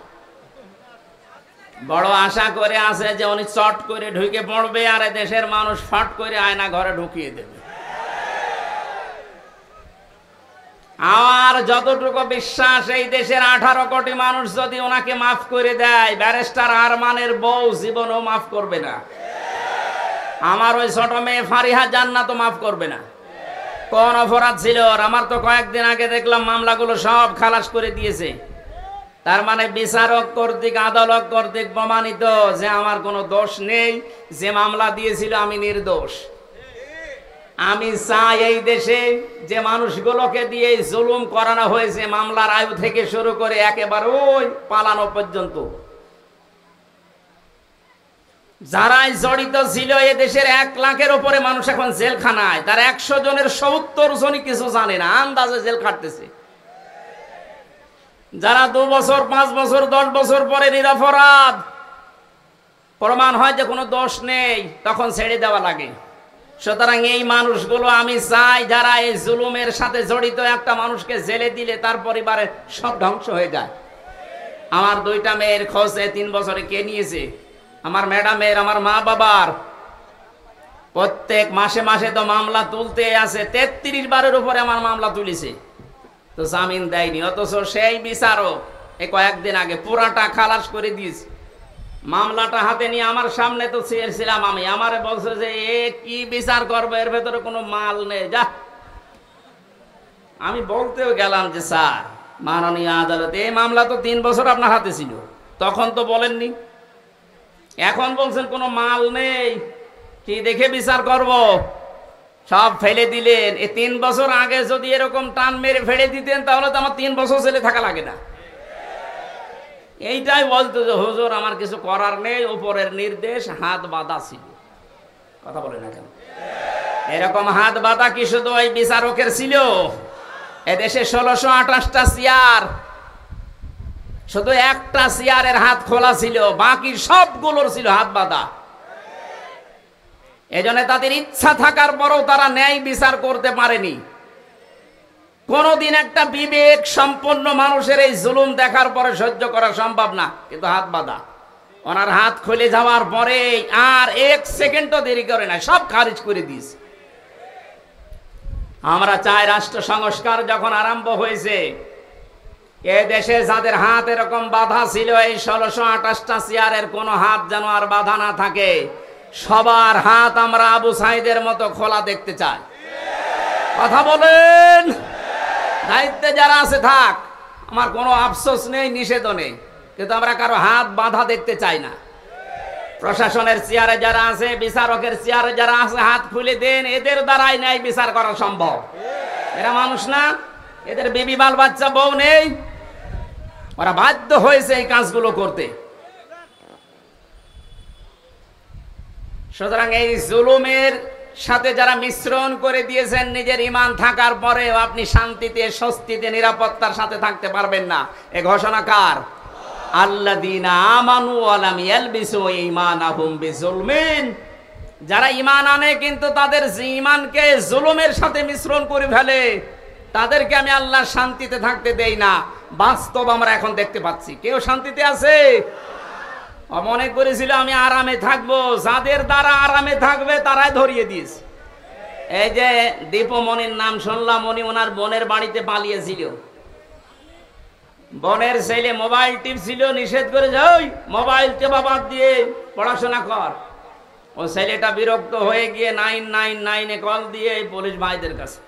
বড় আশা করে আছে যে উনি চট করে ঢুকে পড়বে আর দেশের মানুষ ফট করে আয়না ঘরে ঢুকিয়ে দেবে। আর যতটুকু বিশ্বাস, এই দেশের 18 কোটি মানুষ যদি ওনাকে মাফ করে দেয়, ব্যারিস্টার আরমানের বউ জীবনও মাফ করবে না। আমার ওই ছোট মেয়ে ফারিহা জান্নাতও মাফ করবে না। কোন অপরাধ ছিল? আমার তো কয়েকদিন আগে দেখলাম মামলাগুলো সব খালাস করে দিয়েছে। তার মানে বিচারক কর্তৃক আদালত কর্তৃক প্রমাণিত যে আমার কোনো দোষ নেই, যে মামলা দিয়েছিল আমি নির্দোষ। আমি চাই এই দেশে যে মানুষগুলোকে দিয়ে জুলুম করানো হয়েছে, মামলার আয়ু থেকে শুরু করে একেবারে ওই পালানো পর্যন্ত, যারাই জড়িত ছিল, এ দেশের 1 লাখের উপরে মানুষ এখন জেলখানায়, তার 100 জনের 70 জনই কিছু জানে না, আন্দাজে জেল খাটতেছে। যারা 2 বছর 5 বছর 10 বছর পরে নিরপরাধ প্রমাণ হয় যে কোনো দোষ নেই, তখন ছেড়ে দেওয়া লাগে। সুতরাং এই মানুষগুলো আমি চাই যারা এই জুলুমের সাথে জড়িত, একটা মানুষকে জেলে দিলে তার পরিবারে সব ধ্বংস হয়ে যায়। আমার 2টা মেয়ের খোঁজ 3 বছরে কে নিয়েছে? আমার ম্যাডামের, আমার মা বাবার। প্রত্যেক মাসে মাসে তো মামলা তুলতে আছে, 33 বারের উপরে আমার মামলা তুলেছে, তো জামিন দেয়নি। অথচ সেই বিচারক এই কয়েকদিন আগে পুরাটা খালাস করে দিয়েছে। মামলাটা হাতে নিয়ে আমার সামনে তো চেয়েছিলাম আমি, আমারে বলছে যে এ কি বিচার করবে, এর ভেতরে কোনো মাল নেই, যা। আমি বলতেও গেলাম যে স্যার মাননীয় আদালতে এই মামলা তো 3 বছর আপনার হাতে ছিল, তখন তো বলেননি, এখন বলছেন কোনো মাল নেই, কি দেখে বিচার করব? সব ফেলে দিলেন। এই 3 বছর আগে যদি এরকম টান মেরে ফেলে দিতেন তাহলে তো আমার 3 বছর জেলে থাকা লাগে না। এইটাই বলতো যে হুজুর আমার কিছু করার নেই, উপরের নির্দেশ, হাত বাঁধা ছিল। কথা বলে না কেন? এরকম হাত বাঁধা কি শুধু ওই বিচারকের ছিল? এদেশে 1628টা চেয়ার, শুধু একটা চেয়ারের হাত খোলা ছিল, বাকি সবগুলোর ছিল হাত বাঁধা। এজন্য তাদের ইচ্ছা থাকার পরেও তারা ন্যায় বিচার করতে পারেনি। কোনদিন একটা বিবেক সম্পন্ন মানুষের এই জুলুম দেখার পরে সহ্য করা সম্ভব না, কিন্তু হাত বাঁধা। ওনার হাত খুলে যাওয়ার পরে আর 1 সেকেন্ডও দেরি করে না, সব খারিজ করে দিয়েছে। আমরা চাই রাষ্ট্র সংস্কার যখন আরম্ভ হয়েছে, এ দেশে যাদের হাত এরকম বাধা ছিল, এই 1628টা চেয়ারের কোনো হাত যেন আর বাধা না থাকে। সবার হাত আমরা আবু সাইদের মতো খোলা দেখতে চাই। কথা বলেন। দায়িত্বে যারা আছে থাক, আমার কোনো আফসোস নেই, নিষেধও নেই, কিন্তু আমরা কারো হাত বাঁধা দেখতে চাই না। প্রশাসনের চেয়ারে যারা আছে, বিচারকের চেয়ারে যারা আছে, হাত খুলে দেন, এদের দ্বারাই ন্যায় বিচার করা সম্ভব। এরা মানুষ না? এদের বিবি বাল বাচ্চা বউ নেই? ওরা বাধ্য হয়েছে এই কাজগুলো করতে। সুতরাং এই জুলুমের সাথে যারা মিশ্রণ করে দিয়েছেন, নিজের ঈমান থাকার পরেও আপনি শান্তিতে, স্বস্তিতে, নিরাপত্তার সাথে থাকতে পারবেন না। এ ঘোষণা কার? আল্লাযীনা আমানু ওয়া লাম ইয়ালবিসু ঈমানাহুম বিজুলমিন। যারা ঈমান আনে কিন্তু তাদের ঈমানকে জুলুমের সাথে মিশ্রণ করে ফেলে, তাদেরকে আমি আল্লাহ শান্তিতে থাকতে দেই না। বাস্তব আমরা এখন দেখতে পাচ্ছি, কেউ শান্তিতে আছে? মনে করেছিল আমি আরামে থাকবো, যাদের দ্বারা আরামে থাকবে তারাই ধরিয়ে দিয়েছে। এই যে দীপমণির নাম শুনলাম, উনি ওনার বোনের বাড়িতে পালিয়েছিল। বোনের ছেলে মোবাইল টিপছিল, নিষেধ করে যাই মোবাইল টেপা বাদ দিয়ে পড়াশোনা কর। ও ছেলেটা বিরক্ত হয়ে গিয়ে 999 কল দিয়ে পুলিশ ভাইদের কাছে।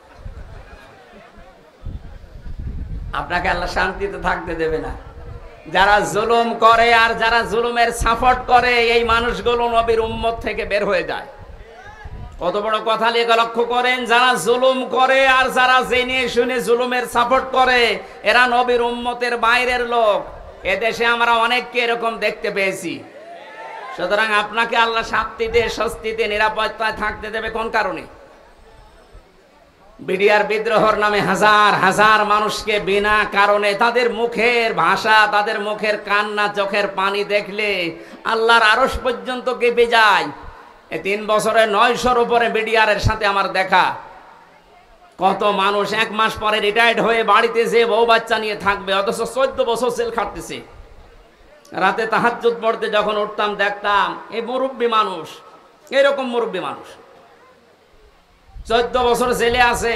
আপনাকে আল্লাহ শান্তিতে থাকতে দেবে না। যারা জুলুম করে আর যারা জুলুমের সাপোর্ট করে, এই মানুষগুলো নবীর উম্মত থেকে বের হয়ে যায়। কত বড় কথা লিখে লক্ষ্য করেন, যারা জুলুম করে আর যারা জেনে শুনে জুলুমের সাপোর্ট করে, এরা নবীর উম্মতের বাইরের লোক। এদেশে আমরা অনেককে এরকম দেখতে পেয়েছি। সুতরাং আপনাকে আল্লাহ শান্তিতে, স্বস্তিতে, নিরাপত্তায় থাকতে দেবে কোন কারণে? বিডিআর বিদ্রোহর নামে হাজার হাজার মানুষকে বিনা কারণে, তাদের মুখের ভাষা, তাদের মুখের কান্না, চোখের পানি দেখলে আল্লাহর আরশ পর্যন্ত কেঁপে যায়। এই 3 বছরে 900-র উপরে বিডিআরের সাথে আমার দেখা। কত মানুষ 1 মাস পরে রিটায়ার্ড হয়ে বাড়িতে যে বউ বাচ্চা নিয়ে থাকবে, অথচ 14 বছর জেল খাটতেছে। রাতে তাহাজ্জুদ পড়তে যখন উঠতাম দেখতাম এই মুরব্বী মানুষ, এরকম মুরব্বী মানুষ 14 বছর জেলে আছে।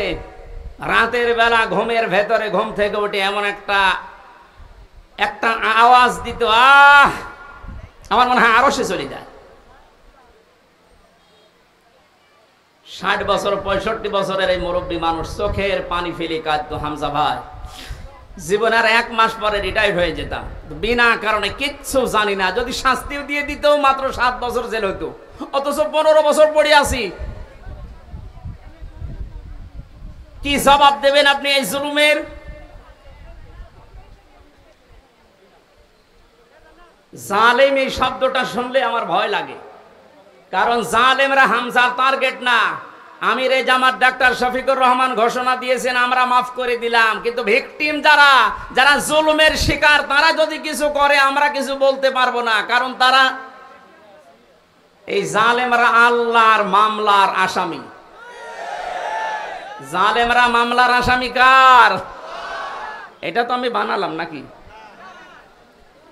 রাতের বেলা ঘুমের ভেতরে ঘুম থেকে উঠে এমন একটা আওয়াজ দিত, আমার মনে হয় আরো সে চলে যায়। 60 বছর 65 বছরের এই মুরব্বী মানুষ চোখের পানি ফেলে কাঁদতো, হামজা ভাই জীবনের 1 মাস পরে রিটায়ার্ড হয়ে যেতাম, বিনা কারণে, কিচ্ছু জানি না। যদি শাস্তিও দিয়ে দিত মাত্র 7 বছর জেল হইতো, অথচ 15 বছর পড়ে আছি। কি জবাব দেবেন আপনি এই জুলুমের? জালেম এই শব্দটা শুনলে আমার ভয় লাগে, কারণ জালেমরা হামজার টার্গেট না। আমিরে জামাত ডাক্তার শফিকুর রহমান ঘোষণা দিয়েছেন আমরা মাফ করে দিলাম, কিন্তু ভিকটিম যারা জুলুমের শিকার, তারা যদি কিছু করে আমরা কিছু বলতে পারবো না, কারণ তারা, এই জালেমরা আল্লাহর মামলার আসামি। জালেমরা মামলার আসামি কার? এটা তো আমি বানালাম নাকি?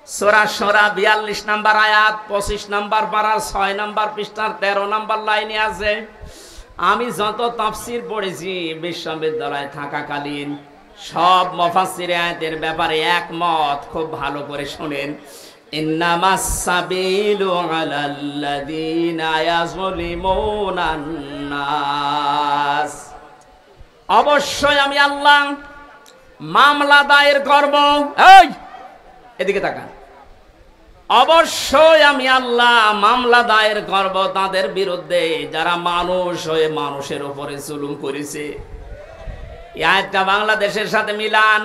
সূরা শুরা 42 নম্বর আয়াত, 25 নম্বর পারা, 6 নম্বর পৃষ্ঠার 13 নম্বর লাইনে আছে। আমি যত তাফসীর পড়েছি বিশ্ববিদ্যালয়ে থাকাকালীন, সব মুফাসসিরে আয়াতের ব্যাপারে একমত। খুব ভালো করে শুনেন, ইন্নামাস সাবিলু আলাল্লাযীনা ইয়াযলিমুনান নাস। অবশ্যই আমি আল্লাহ মামলা দায়ের করব। এই এদিকে তাকান। অবশ্যই আমি আল্লাহ মামলা দায়ের করব তাদের বিরুদ্ধে যারা মানুষ হয়ে মানুষের উপরে জুলুম করেছে। এই আয়াতটা বাংলাদেশের সাথে মিলান।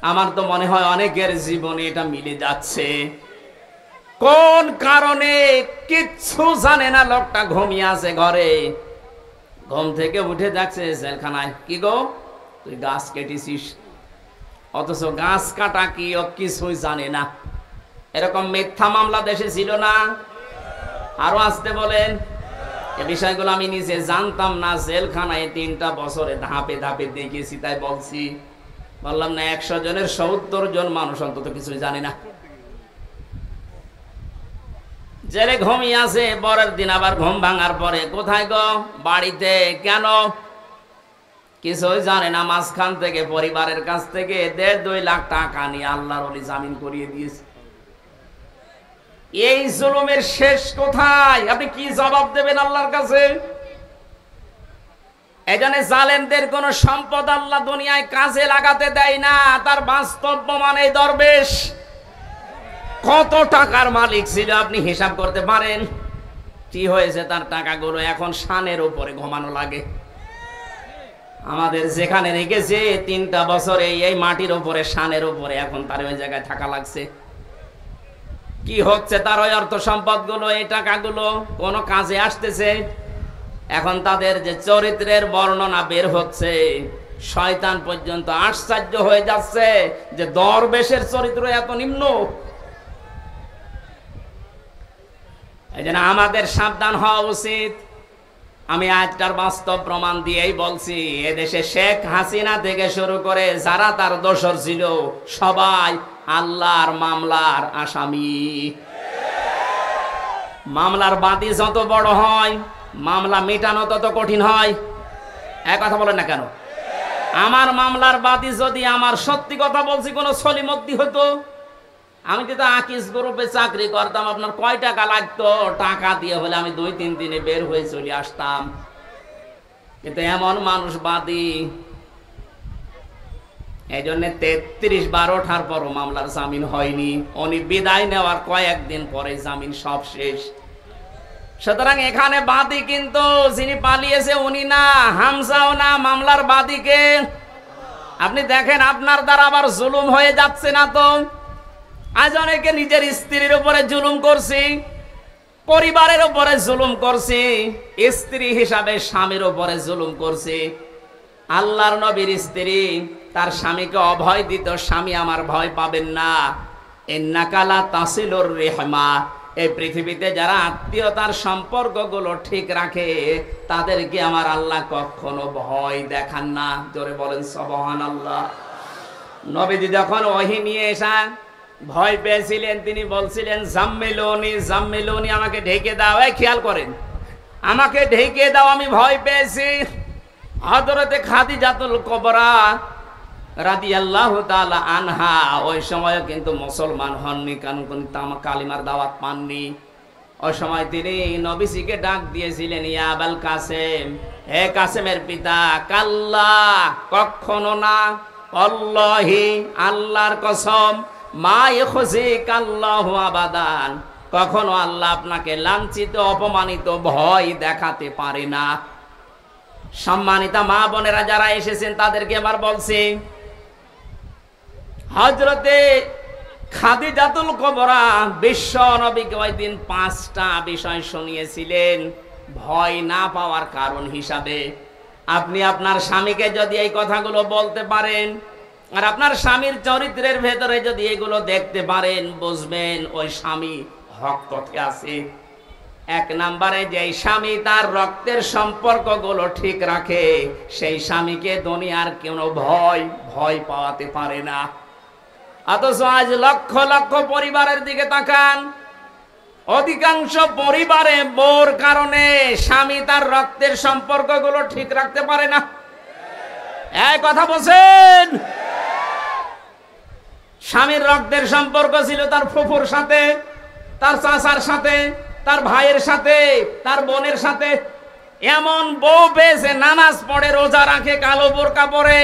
আমার তো মনে হয় অনেকের জীবনে এটা মিলে যাচ্ছে। কোন কারণে কিচ্ছু জানে না, লোকটা ঘুমিয়ে আছে ঘরে, ঘুম থেকে উঠে যাচ্ছে জেলখানায়। কি গো, তুই গাছ কেটেছিস, অথচ গাছ কাটা কি ও কিছুই জানে না। এরকম মিথ্যা মামলা দেশে ছিল না? আরো আসতে বলেন। এই বিষয়গুলো আমি নিজে জানতাম না, জেলখানায় 3টা বছরে ধাপে ধাপে দেখেছি, তাই বলছি। বললাম না 100 জনের 70 জন মানুষ অন্তত কিছুই জানে না। জেলে ঘুমিয়ে আছে, পরের দিন আবার ঘুম ভাঙার পরে কোথায় গো? বাড়িতে। কেন? কিছুই জানে না। মাঝখান থেকে পরিবারের কাছ থেকে 1.5-2 লাখ টাকা নিয়ে আল্লাহর ওলি জামিন করিয়ে দিয়েছে। এই জুলুমের শেষ কোথায়? আপনি কি জবাব দেবেন আল্লাহর কাছে? এজন্য জালেমদের কোন সম্পদ আল্লাহ দুনিয়ায় কাজে লাগাতে দেয় না। তার বাস্তব প্রমাণ এই দরবেশ কত টাকার মালিক ছিল আপনি হিসাব করতে পারেন? কি হয়েছে তার টাকাগুলো? এখন শানের উপরে ঘুমানো লাগে। আমাদের যেখানে রেখেছে 3টা বছরে এই মাটির উপরে, শানের উপরে, এখন তার ওই জায়গায় থাকা লাগছে। কি হচ্ছে তার ওই অর্থ সম্পদগুলো, এই টাকাগুলো কোনো কাজে আসতেছে? এখন তাদের যে চরিত্রের বর্ণনা বের হচ্ছে, শয়তান পর্যন্ত আশ্চর্য হয়ে যাচ্ছে যে দরবেশের চরিত্র এত নিম্ন। এই জন্য আমাদের সাবধান হওয়া উচিত। আমি আজটার বাস্তব প্রমাণ দিয়েই বলছি, এদেশে শেখ হাসিনা থেকে শুরু করে যারা তার দোসর ছিল, সবাই আল্লাহর মামলার আসামি। মামলার বাদী যত বড় হয়, মামলা মেটানো তত কঠিন হয়। এক কথা বলেন না কেন? আমার মামলার বাদী যদি আমার সত্যি কথা বলছি কোনো সলিমদ্দি হতো, আমি যদি আকিস গ্রুপে চাকরি করতাম, আপনার কয় টাকা লাগতো? টাকা দিয়ে হলে আমি 2-3 দিনে বের হয়ে চলে আসতাম। কিন্তু এমন মানুষ বাদী, এই জন্য 33 বার ওঠার পরও মামলার জামিন হয়নি। উনি বিদায় নেওয়ার কয়েকদিন পরে জামিন সব শেষ। সুতরাং এখানে বাদী কিন্তু যিনি পালিয়েছে উনি না, হামজাও না, মামলার বাদীকে। আপনি দেখেন আপনার দ্বারা আবার জুলুম হয়ে যাচ্ছে না তো? আজ অনেকে নিজের স্ত্রীর উপরে জুলুম করছি, পরিবারের উপরে জুলুম করছি, স্ত্রী হিসাবে স্বামীর উপরে জুলুম করছি। আল্লাহর নবীর স্ত্রী তার স্বামীকে অভয় দিত, স্বামী আমার ভয় পাবেন না, ইন্নাকা লা তাসিলুর রিহমা। এই পৃথিবীতে যারা আত্মীয়তার সম্পর্কগুলো ঠিক রাখে তাদেরকে আমার আল্লাহ কখনো ভয় দেখান না। জোরে বলেন সুবহানাল্লাহ। নবীজি যখন ওহী নিয়ে এসে ভয় পেয়েছিলেন, তিনি বলছিলেন জাম্মিলুনি জাম্মিলুনি, আমাকে ঢেকে দাও। এই খেয়াল করেন, আমাকে ঢেকে দাও, আমি ভয় পেয়েছি। হযরতে খাদিজাতুল কুবরা রাদিয়াল্লাহু তাআলা আনহা ওই সময় কিন্তু মুসলমান হননি, কারণ কালিমার দাওয়াত পাননি। ওই সময় তিনি নবীজিকে ডাক দিয়েছিলেন, ইয়া আবাল কাসেম, হে কাসেমের পিতা, কাল্লা, কখনো না, আল্লাহি, আল্লাহর কসম, মা ইখজিকাল্লাহু আবাদান, কখনো আল্লাহ আপনাকে লাঞ্ছিত অপমানিত ভয় দেখাতে পারে না। সম্মানিতা মা বোনেরা যারা এসেছেন তাদেরকে এবার বলছি, হযরতে খাদিজাতুল কুবরা বিশ্ব নবীকে ওই দিন 5টা বিষয় শুনিয়েছিলেন ভয় না পাওয়ার কারণ হিসাবে। আপনি আপনার স্বামীকে যদি এই কথাগুলো বলতে পারেন আর আপনার স্বামীর চরিত্রের ভেতরে যদি এগুলো দেখতে পারেন, বুঝবেন ওই স্বামী হক পথে আছে। 1 নম্বরে, যেই স্বামী তার রক্তের সম্পর্কগুলো ঠিক রাখে সেই স্বামীকে দুনিয়ার কোনো ভয় পাওয়াতে পারে না। অথচ আজ লক্ষ লক্ষ পরিবারের দিকে তাকান, অধিকাংশ পরিবারে বউর কারণে স্বামী তার রক্তের সম্পর্কগুলো ঠিক রাখতে পারে না। এই কথা বলছেন? স্বামীর রক্তের সম্পর্ক ছিল তার ফুফুর সাথে, তার চাচার সাথে, তার ভাইয়ের সাথে, তার বোনের সাথে। এমন বউ পেয়েছে নামাজ পড়ে, রোজা রাখে, কালো বোরকা পরে,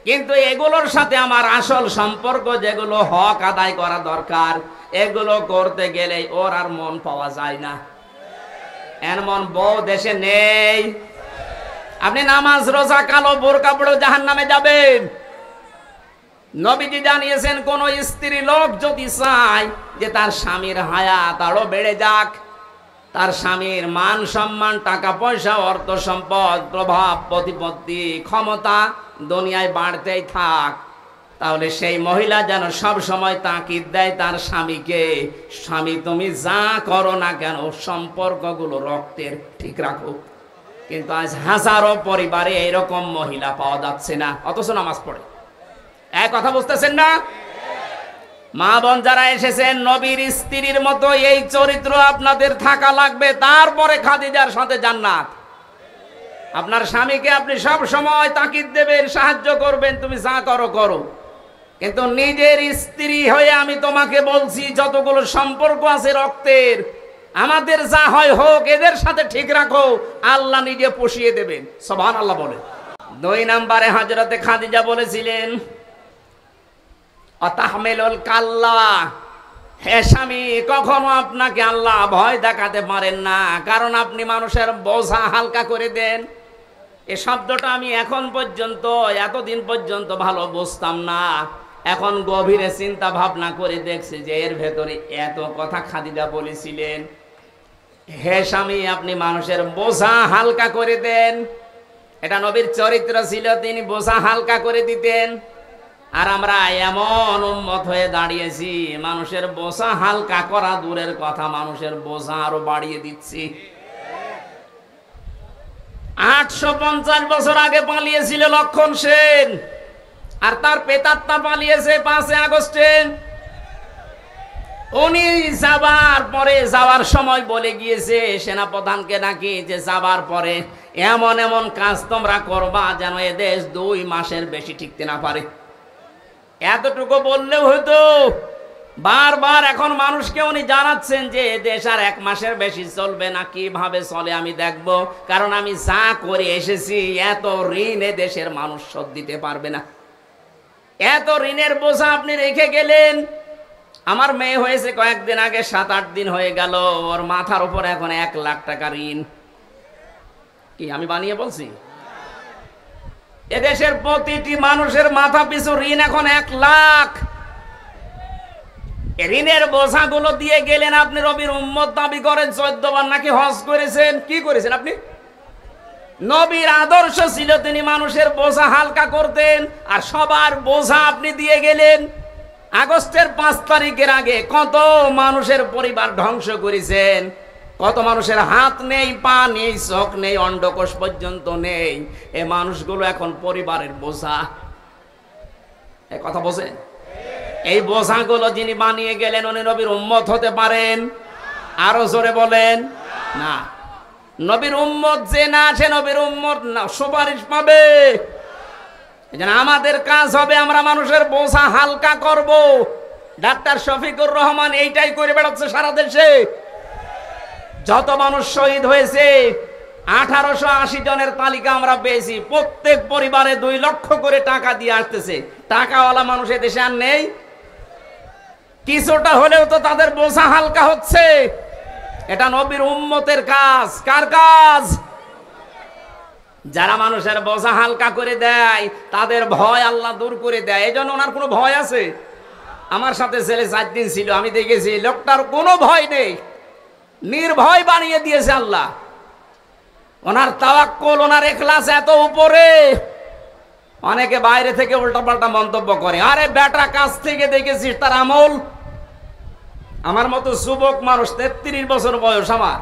কিন্তু এগুলোর সাথে আমার আসল সম্পর্ক যেগুলো হক আদায় করা দরকার এগুলো করতে গেলে ওর আর মন পাওয়া যায় না। এমন বউ দেশে নেই। আপনি নামাজ রোজা কালো বোরকা পড়ে জাহান্নামে যাবেন। নবীজি জানিয়েছেন, কোন স্ত্রী লোক যদি চায় যে তার স্বামীর হায়াত আরো বেড়ে যাক, তার স্বামীর মান সম্মান, টাকা পয়সা, অর্থ সম্পদ, প্রভাব প্রতিপত্তি, ক্ষমতা দুনিয়ায় বাড়তেই থাক, তাহলে সেই মহিলা যেন সব সময় তাকিদ দেয় তার স্বামীকে, স্বামী তুমি যা করো না কেন সম্পর্কগুলো রক্তের ঠিক রাখো। কিন্তু আজ হাজারো পরিবারে এরকম মহিলা পাওয়া যাচ্ছে না, অথচ নামাজ পড়ে। এক কথা বুঝতেছেন না? মা বোন যারা এসেছেন, নবীর স্ত্রীর মতো এই চরিত্র আপনাদের থাকা লাগবে, তারপরে খাদিজার সাথে জান্নাত। আপনার স্বামীকে আপনি সব সময় তাকিদ দেবেন, সাহায্য করবেন, তুমি যা করো করো, কিন্তু নিজের স্ত্রী হয়ে আমি তোমাকে বলছি যতগুলো সম্পর্ক আছে রক্তের, আমাদের যা হয় হোক, এদের সাথে ঠিক রাখো, আল্লাহ নিজে পুষিয়ে দেবেন। সুবহানাল্লাহ বলে। 2 নম্বরে হযরতে খাদিজা বলেছিলেন, অতাহমিলুল কাল্লা, হে স্বামী, কখনো আপনাকে আল্লাহ ভয় দেখাতে পারেন না, কারণ আপনি মানুষের বোঝা হালকা করে দেন। এই শব্দটা আমি এখন পর্যন্ত, এতদিন পর্যন্ত ভালো বুঝতাম না। এখন গভীরে চিন্তা ভাবনা করে দেখছি যে এর ভেতরে এত কথা খাদিজা বলেছিলেন। হে স্বামী, আপনি মানুষের বোঝা হালকা করে দেন। এটা নবীর চরিত্র ছিল, তিনি বোঝা হালকা করে দিতেন। আর আমরা এমন উম্মত হয়ে দাঁড়িয়েছি, মানুষের বোঝা হালকা করা দূরের কথা, মানুষের বোঝা আরো বাড়িয়ে দিচ্ছি। 850 বছর আগে পালিয়েছিল লক্ষণ সেন, আর তার পেতাত্তা পালিয়েছে 5 আগস্টে। উনি যাবার পরে, যাওয়ার সময় বলে গিয়েছে সেনাপ্রধানকে নাকি যে যাবার পরে এমন এমন কাজ তোমরা করবা যেন এ দেশ 2 মাসের বেশি টিকতে না পারে। এতটুকু বললেও হয়তো। বারবার এখন মানুষকে উনি জানাচ্ছেন যে এ দেশ আর 1 মাসের বেশি চলবে না। কিভাবে চলে আমি দেখব, কারণ আমি যা করে এসেছি এত ঋণ এ দেশের মানুষ শোধ দিতে পারবে না। এত ঋণের বোঝা আপনি রেখে গেলেন। আমার মেয়ে হয়েছে কয়েকদিন আগে, 7-8 দিন হয়ে গেল, ওর মাথার উপর এখন 1 লাখ টাকা ঋণ। কি আমি বানিয়ে বলছি? এদেশের প্রতিটি মানুষের মাথা পিছু ঋণ এখন 1 লাখ। ঋণের বোঝাগুলো দিয়ে গেলেন আপনি। নবীর উম্মত দাবি করেন, 14 বার নাকি হজ করেছেন। কি করেছেন আপনি? নবীর আদর্শ ছিল তিনি মানুষের বোঝা হালকা করতেন, আর সবার বোঝা আপনি দিয়ে গেলেন। আগস্টের 5 তারিখের আগে কত মানুষের পরিবার ধ্বংস করেছেন। কত মানুষের হাত নেই, পা নেই, চোখ নেই, অন্ডকোষ পর্যন্ত নেই। এই মানুষগুলো এখন পরিবারের বোঝা। এই কথা বোঝেন? এই বোঝাগুলো যিনি বানিয়ে গেলেন উনি নবীর উম্মত হতে পারেন? আরো জোরে বলেন না। নবীর উম্মত যে না, সে নবীর উম্মত না, সুপারিশ পাবে। এজন্য আমাদের কাজ হবে আমরা মানুষের বোঝা হালকা করব। ডাক্তার শফিকুর রহমান এইটাই করে বেড়াচ্ছে সারা দেশে। যত মানুষ শহীদ হয়েছে 1880 জনের তালিকা আমরা পেয়েছি। প্রত্যেক পরিবারে 2 লক্ষ করে টাকা দিয়ে আসতেছে। টাকাওয়ালা মানুষ দেশে আর নেই। কিছুটা হলেও তো তাদের বোঝা হালকা হচ্ছে। এটা নবীর উম্মতের কাজ। কার কাজ? যারা মানুষের বোঝা হালকা করে দেয় তাদের ভয় আল্লাহ দূর করে দেয়। এই জন্য ওনার কোনো ভয় আছে? আমার সাথে ছেলে 4 দিন ছিল, আমি দেখেছি লোকটার কোনো ভয় নেই, নির্ভয় বানিয়ে দিয়েছে আল্লাহ। ওনার তাওয়াক্কুল, ওনার ইখলাস এত উপরে। অনেকে বাইরে থেকে উল্টাপাল্টা মন্তব্য করে, আরে বেটা কাছ থেকে দেখেছিস তার আমল। আমার মতো যুবক মানুষ, 33 বছর বয়স আমার,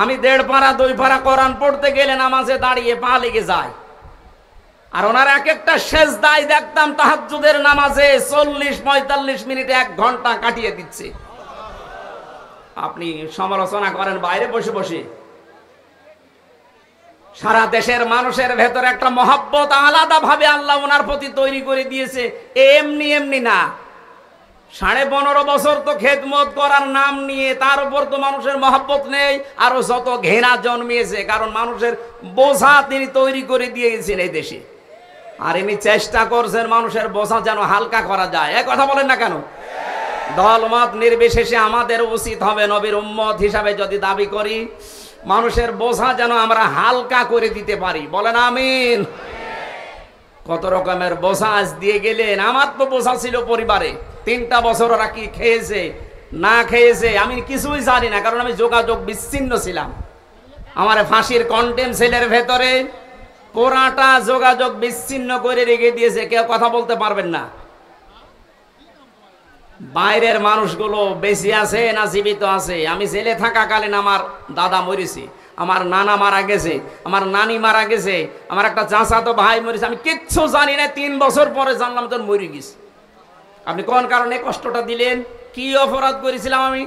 আমি 1.5 পারা 2 পারা কোরআন পড়তে গেলে নামাজে দাঁড়িয়ে পা লেগে যায়। আর ওনার এক একটা সেজদায় দেখতাম তাহাজ্জুদের নামাজে 40-45 মিনিটে 1 ঘন্টা কাটিয়ে দিচ্ছে। আপনি সমালোচনা করেন বাইরে বসে বসে। সারা দেশের মানুষের ভেতরে একটা মহব্বত আলাদা ভাবে আল্লাহ ওনার প্রতি তৈরি করে দিয়েছে। এমনি এমনি না। 15.5 বছর তো খেদমত করার নাম নিয়ে, তার উপর তো মানুষের মহব্বত নেই, আরো যত ঘৃণা জন্মিয়েছে। কারণ মানুষের বোঝা তিনি তৈরি করে দিয়েছেন এই দেশে। আর ইনি চেষ্টা করছেন মানুষের বোঝা যেন হালকা করা যায়। এক কথা বলেন না কেন? দলমত নির্বিশেষে আমাদের উচিত হবে নবীর উম্মত হিসাবে যদি দাবি করি, মানুষের বোঝা যেন আমরা হালকা করে দিতে পারি। বলেন আমিন। কত রকমের বোঝা আজ দিয়ে গেলেন। আমার তো বোঝা ছিল পরিবারে। 3টা বছর ওরা কি খেয়েছে না খেয়েছে আমি কিছুই জানি না, কারণ আমি যোগাযোগ বিচ্ছিন্ন ছিলাম। আমার ফাঁসির কন্টেম সেলের ভেতরে পুরাটা যোগাযোগ বিচ্ছিন্ন করে রেখে দিয়েছে, কেউ কথা বলতে পারবেন না। বাইরের মানুষগুলো বেঁচে আছে না জীবিত আছে। আমি জেলে থাকাকালীন আমার দাদা মরেছে, আমার নানা মারা গেছে, আমার নানি মারা গেছে, আমার একটা চাচাতো ভাই মরেছে। আমি কিচ্ছু জানি না। 3 বছর পরে জানলাম তোর মরে গেছে। আপনি কোন কারণে কষ্টটা দিলেন? কি অপরাধ করেছিলাম আমি?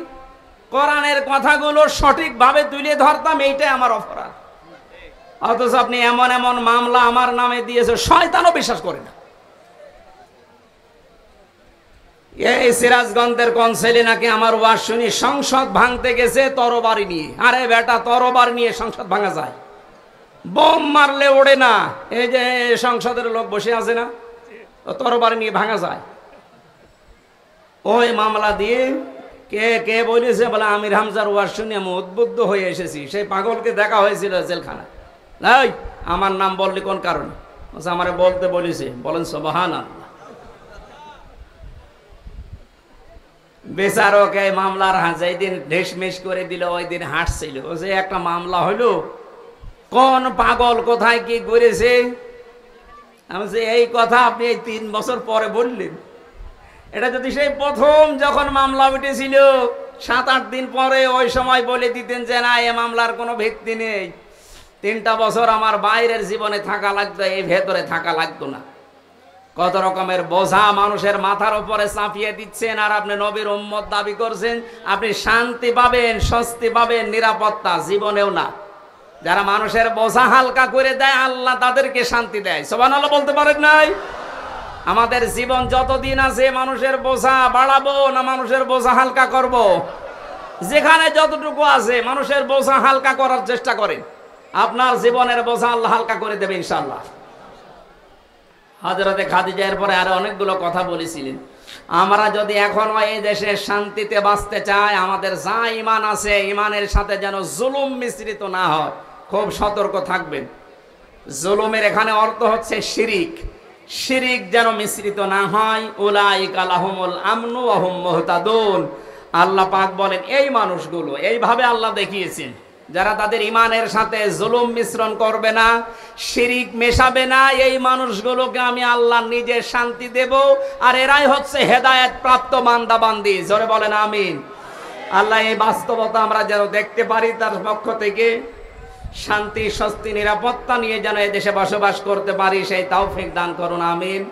কোরআনের কথাগুলো সঠিকভাবে তুলে ধরতাম, এইটাই আমার অপরাধ। অথচ আপনি এমন এমন মামলা আমার নামে দিয়েছে, শয়তানও বিশ্বাস করে না। এই সিরাজগঞ্জের কনসেলে নাকি আমার ওয়াজ শুনি সংসদ ভাঙতে গেছে তরবারি নিয়ে। আরে বেটা, তরবারি নিয়ে সংসদ ভাঙা যায়? বোম মারলে ওড়ে না। এই যে সংসদের লোক বসে আছে না, তরবারি নিয়ে ভাঙা যায়? ওই মামলা দিয়ে কে কে বলেছে? বলে আমির হামজার ওয়াজ শুনে আমি উদ্বুদ্ধ হয়ে এসেছি। সেই পাগলকে দেখা হয়েছিল জেলখানা। এই আমার নাম বললি কোন কারণে? আমারে বলতে বলেছে। বলেন সুবহানাল্লাহ। বেচারকে মামলার যেই দিন ঢেসমেশ করে দিল ওই দিন হাসছিল। ও যে একটা মামলা হইলো, কোন পাগল কোথায় কি করেছে? আমি যে এই কথা আপনি এই 3 বছর পরে বললেন। এটা যদি সেই প্রথম যখন মামলা উঠেছিল 7-8 দিন পরে ওই সময় বলে দিতেন যে না, এ মামলার কোনো ভিত্তি নেই, 3টা বছর আমার বাইরের জীবনে থাকা লাগতো, এই ভেতরে থাকা লাগতো না। কত রকমের বোঝা মানুষের মাথার উপরে চাপিয়ে দিচ্ছেন। আর আপনি নবীর উম্মত দাবি করছেন। আপনি শান্তি পাবেন, স্বস্তি পাবেন, নিরাপত্তা জীবনেও না। যারা মানুষের বোঝা হালকা করে দেয় আল্লাহ তাদেরকে শান্তি দেয়। সুবহানাল্লাহ বলতে পারেন নাই? আমাদের জীবন যতদিন আছে মানুষের বোঝা বাড়াবো না মানুষের বোঝা হালকা করব? যেখানে যতটুকু আছে মানুষের বোঝা হালকা করার চেষ্টা করেন, আপনার জীবনের বোঝা আল্লাহ হালকা করে দেবে ইনশাআল্লাহ। হযরতে খাদিজা এর পরে আরো অনেকগুলো কথা বলেছিলেন। আমরা যদি এখনো এই দেশে শান্তিতে বাঁচতে চাই, আমাদের যা ঈমান আছে ঈমানের সাথে যেন জুলুম মিশ্রিত না হয়, খুব সতর্ক থাকবেন। জুলুমের এখানে অর্থ হচ্ছে শিরিক, শিরিক যেন মিশ্রিত না হয়। উলাইকা লাহুমুল আমনু ওয়া হুম মুহতাদুন। আল্লাহ পাক বলেন এই মানুষগুলো, এইভাবে আল্লাহ দেখিয়েছেন, যারা তাদের ঈমানের সাথে জুলুম মিশ্রণ করবে না, শিরিক মেশাবে না, এই মানুষগুলোকে আমি আল্লাহ নিজে শান্তি দেব। আর এরাই হচ্ছে হেদায়েত প্রাপ্ত বান্দা বান্দি। জোরে বলেন আমিন। আল্লাহ এই বাস্তবতা আমরা যেন দেখতে পারি, তার পক্ষ থেকে শান্তি, স্বস্তি, নিরাপত্তা নিয়ে যেন এই দেশে বসবাস করতে পারি, সেই তৌফিক দান করুন। আমিন,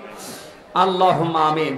আল্লাহুম্মা আমিন।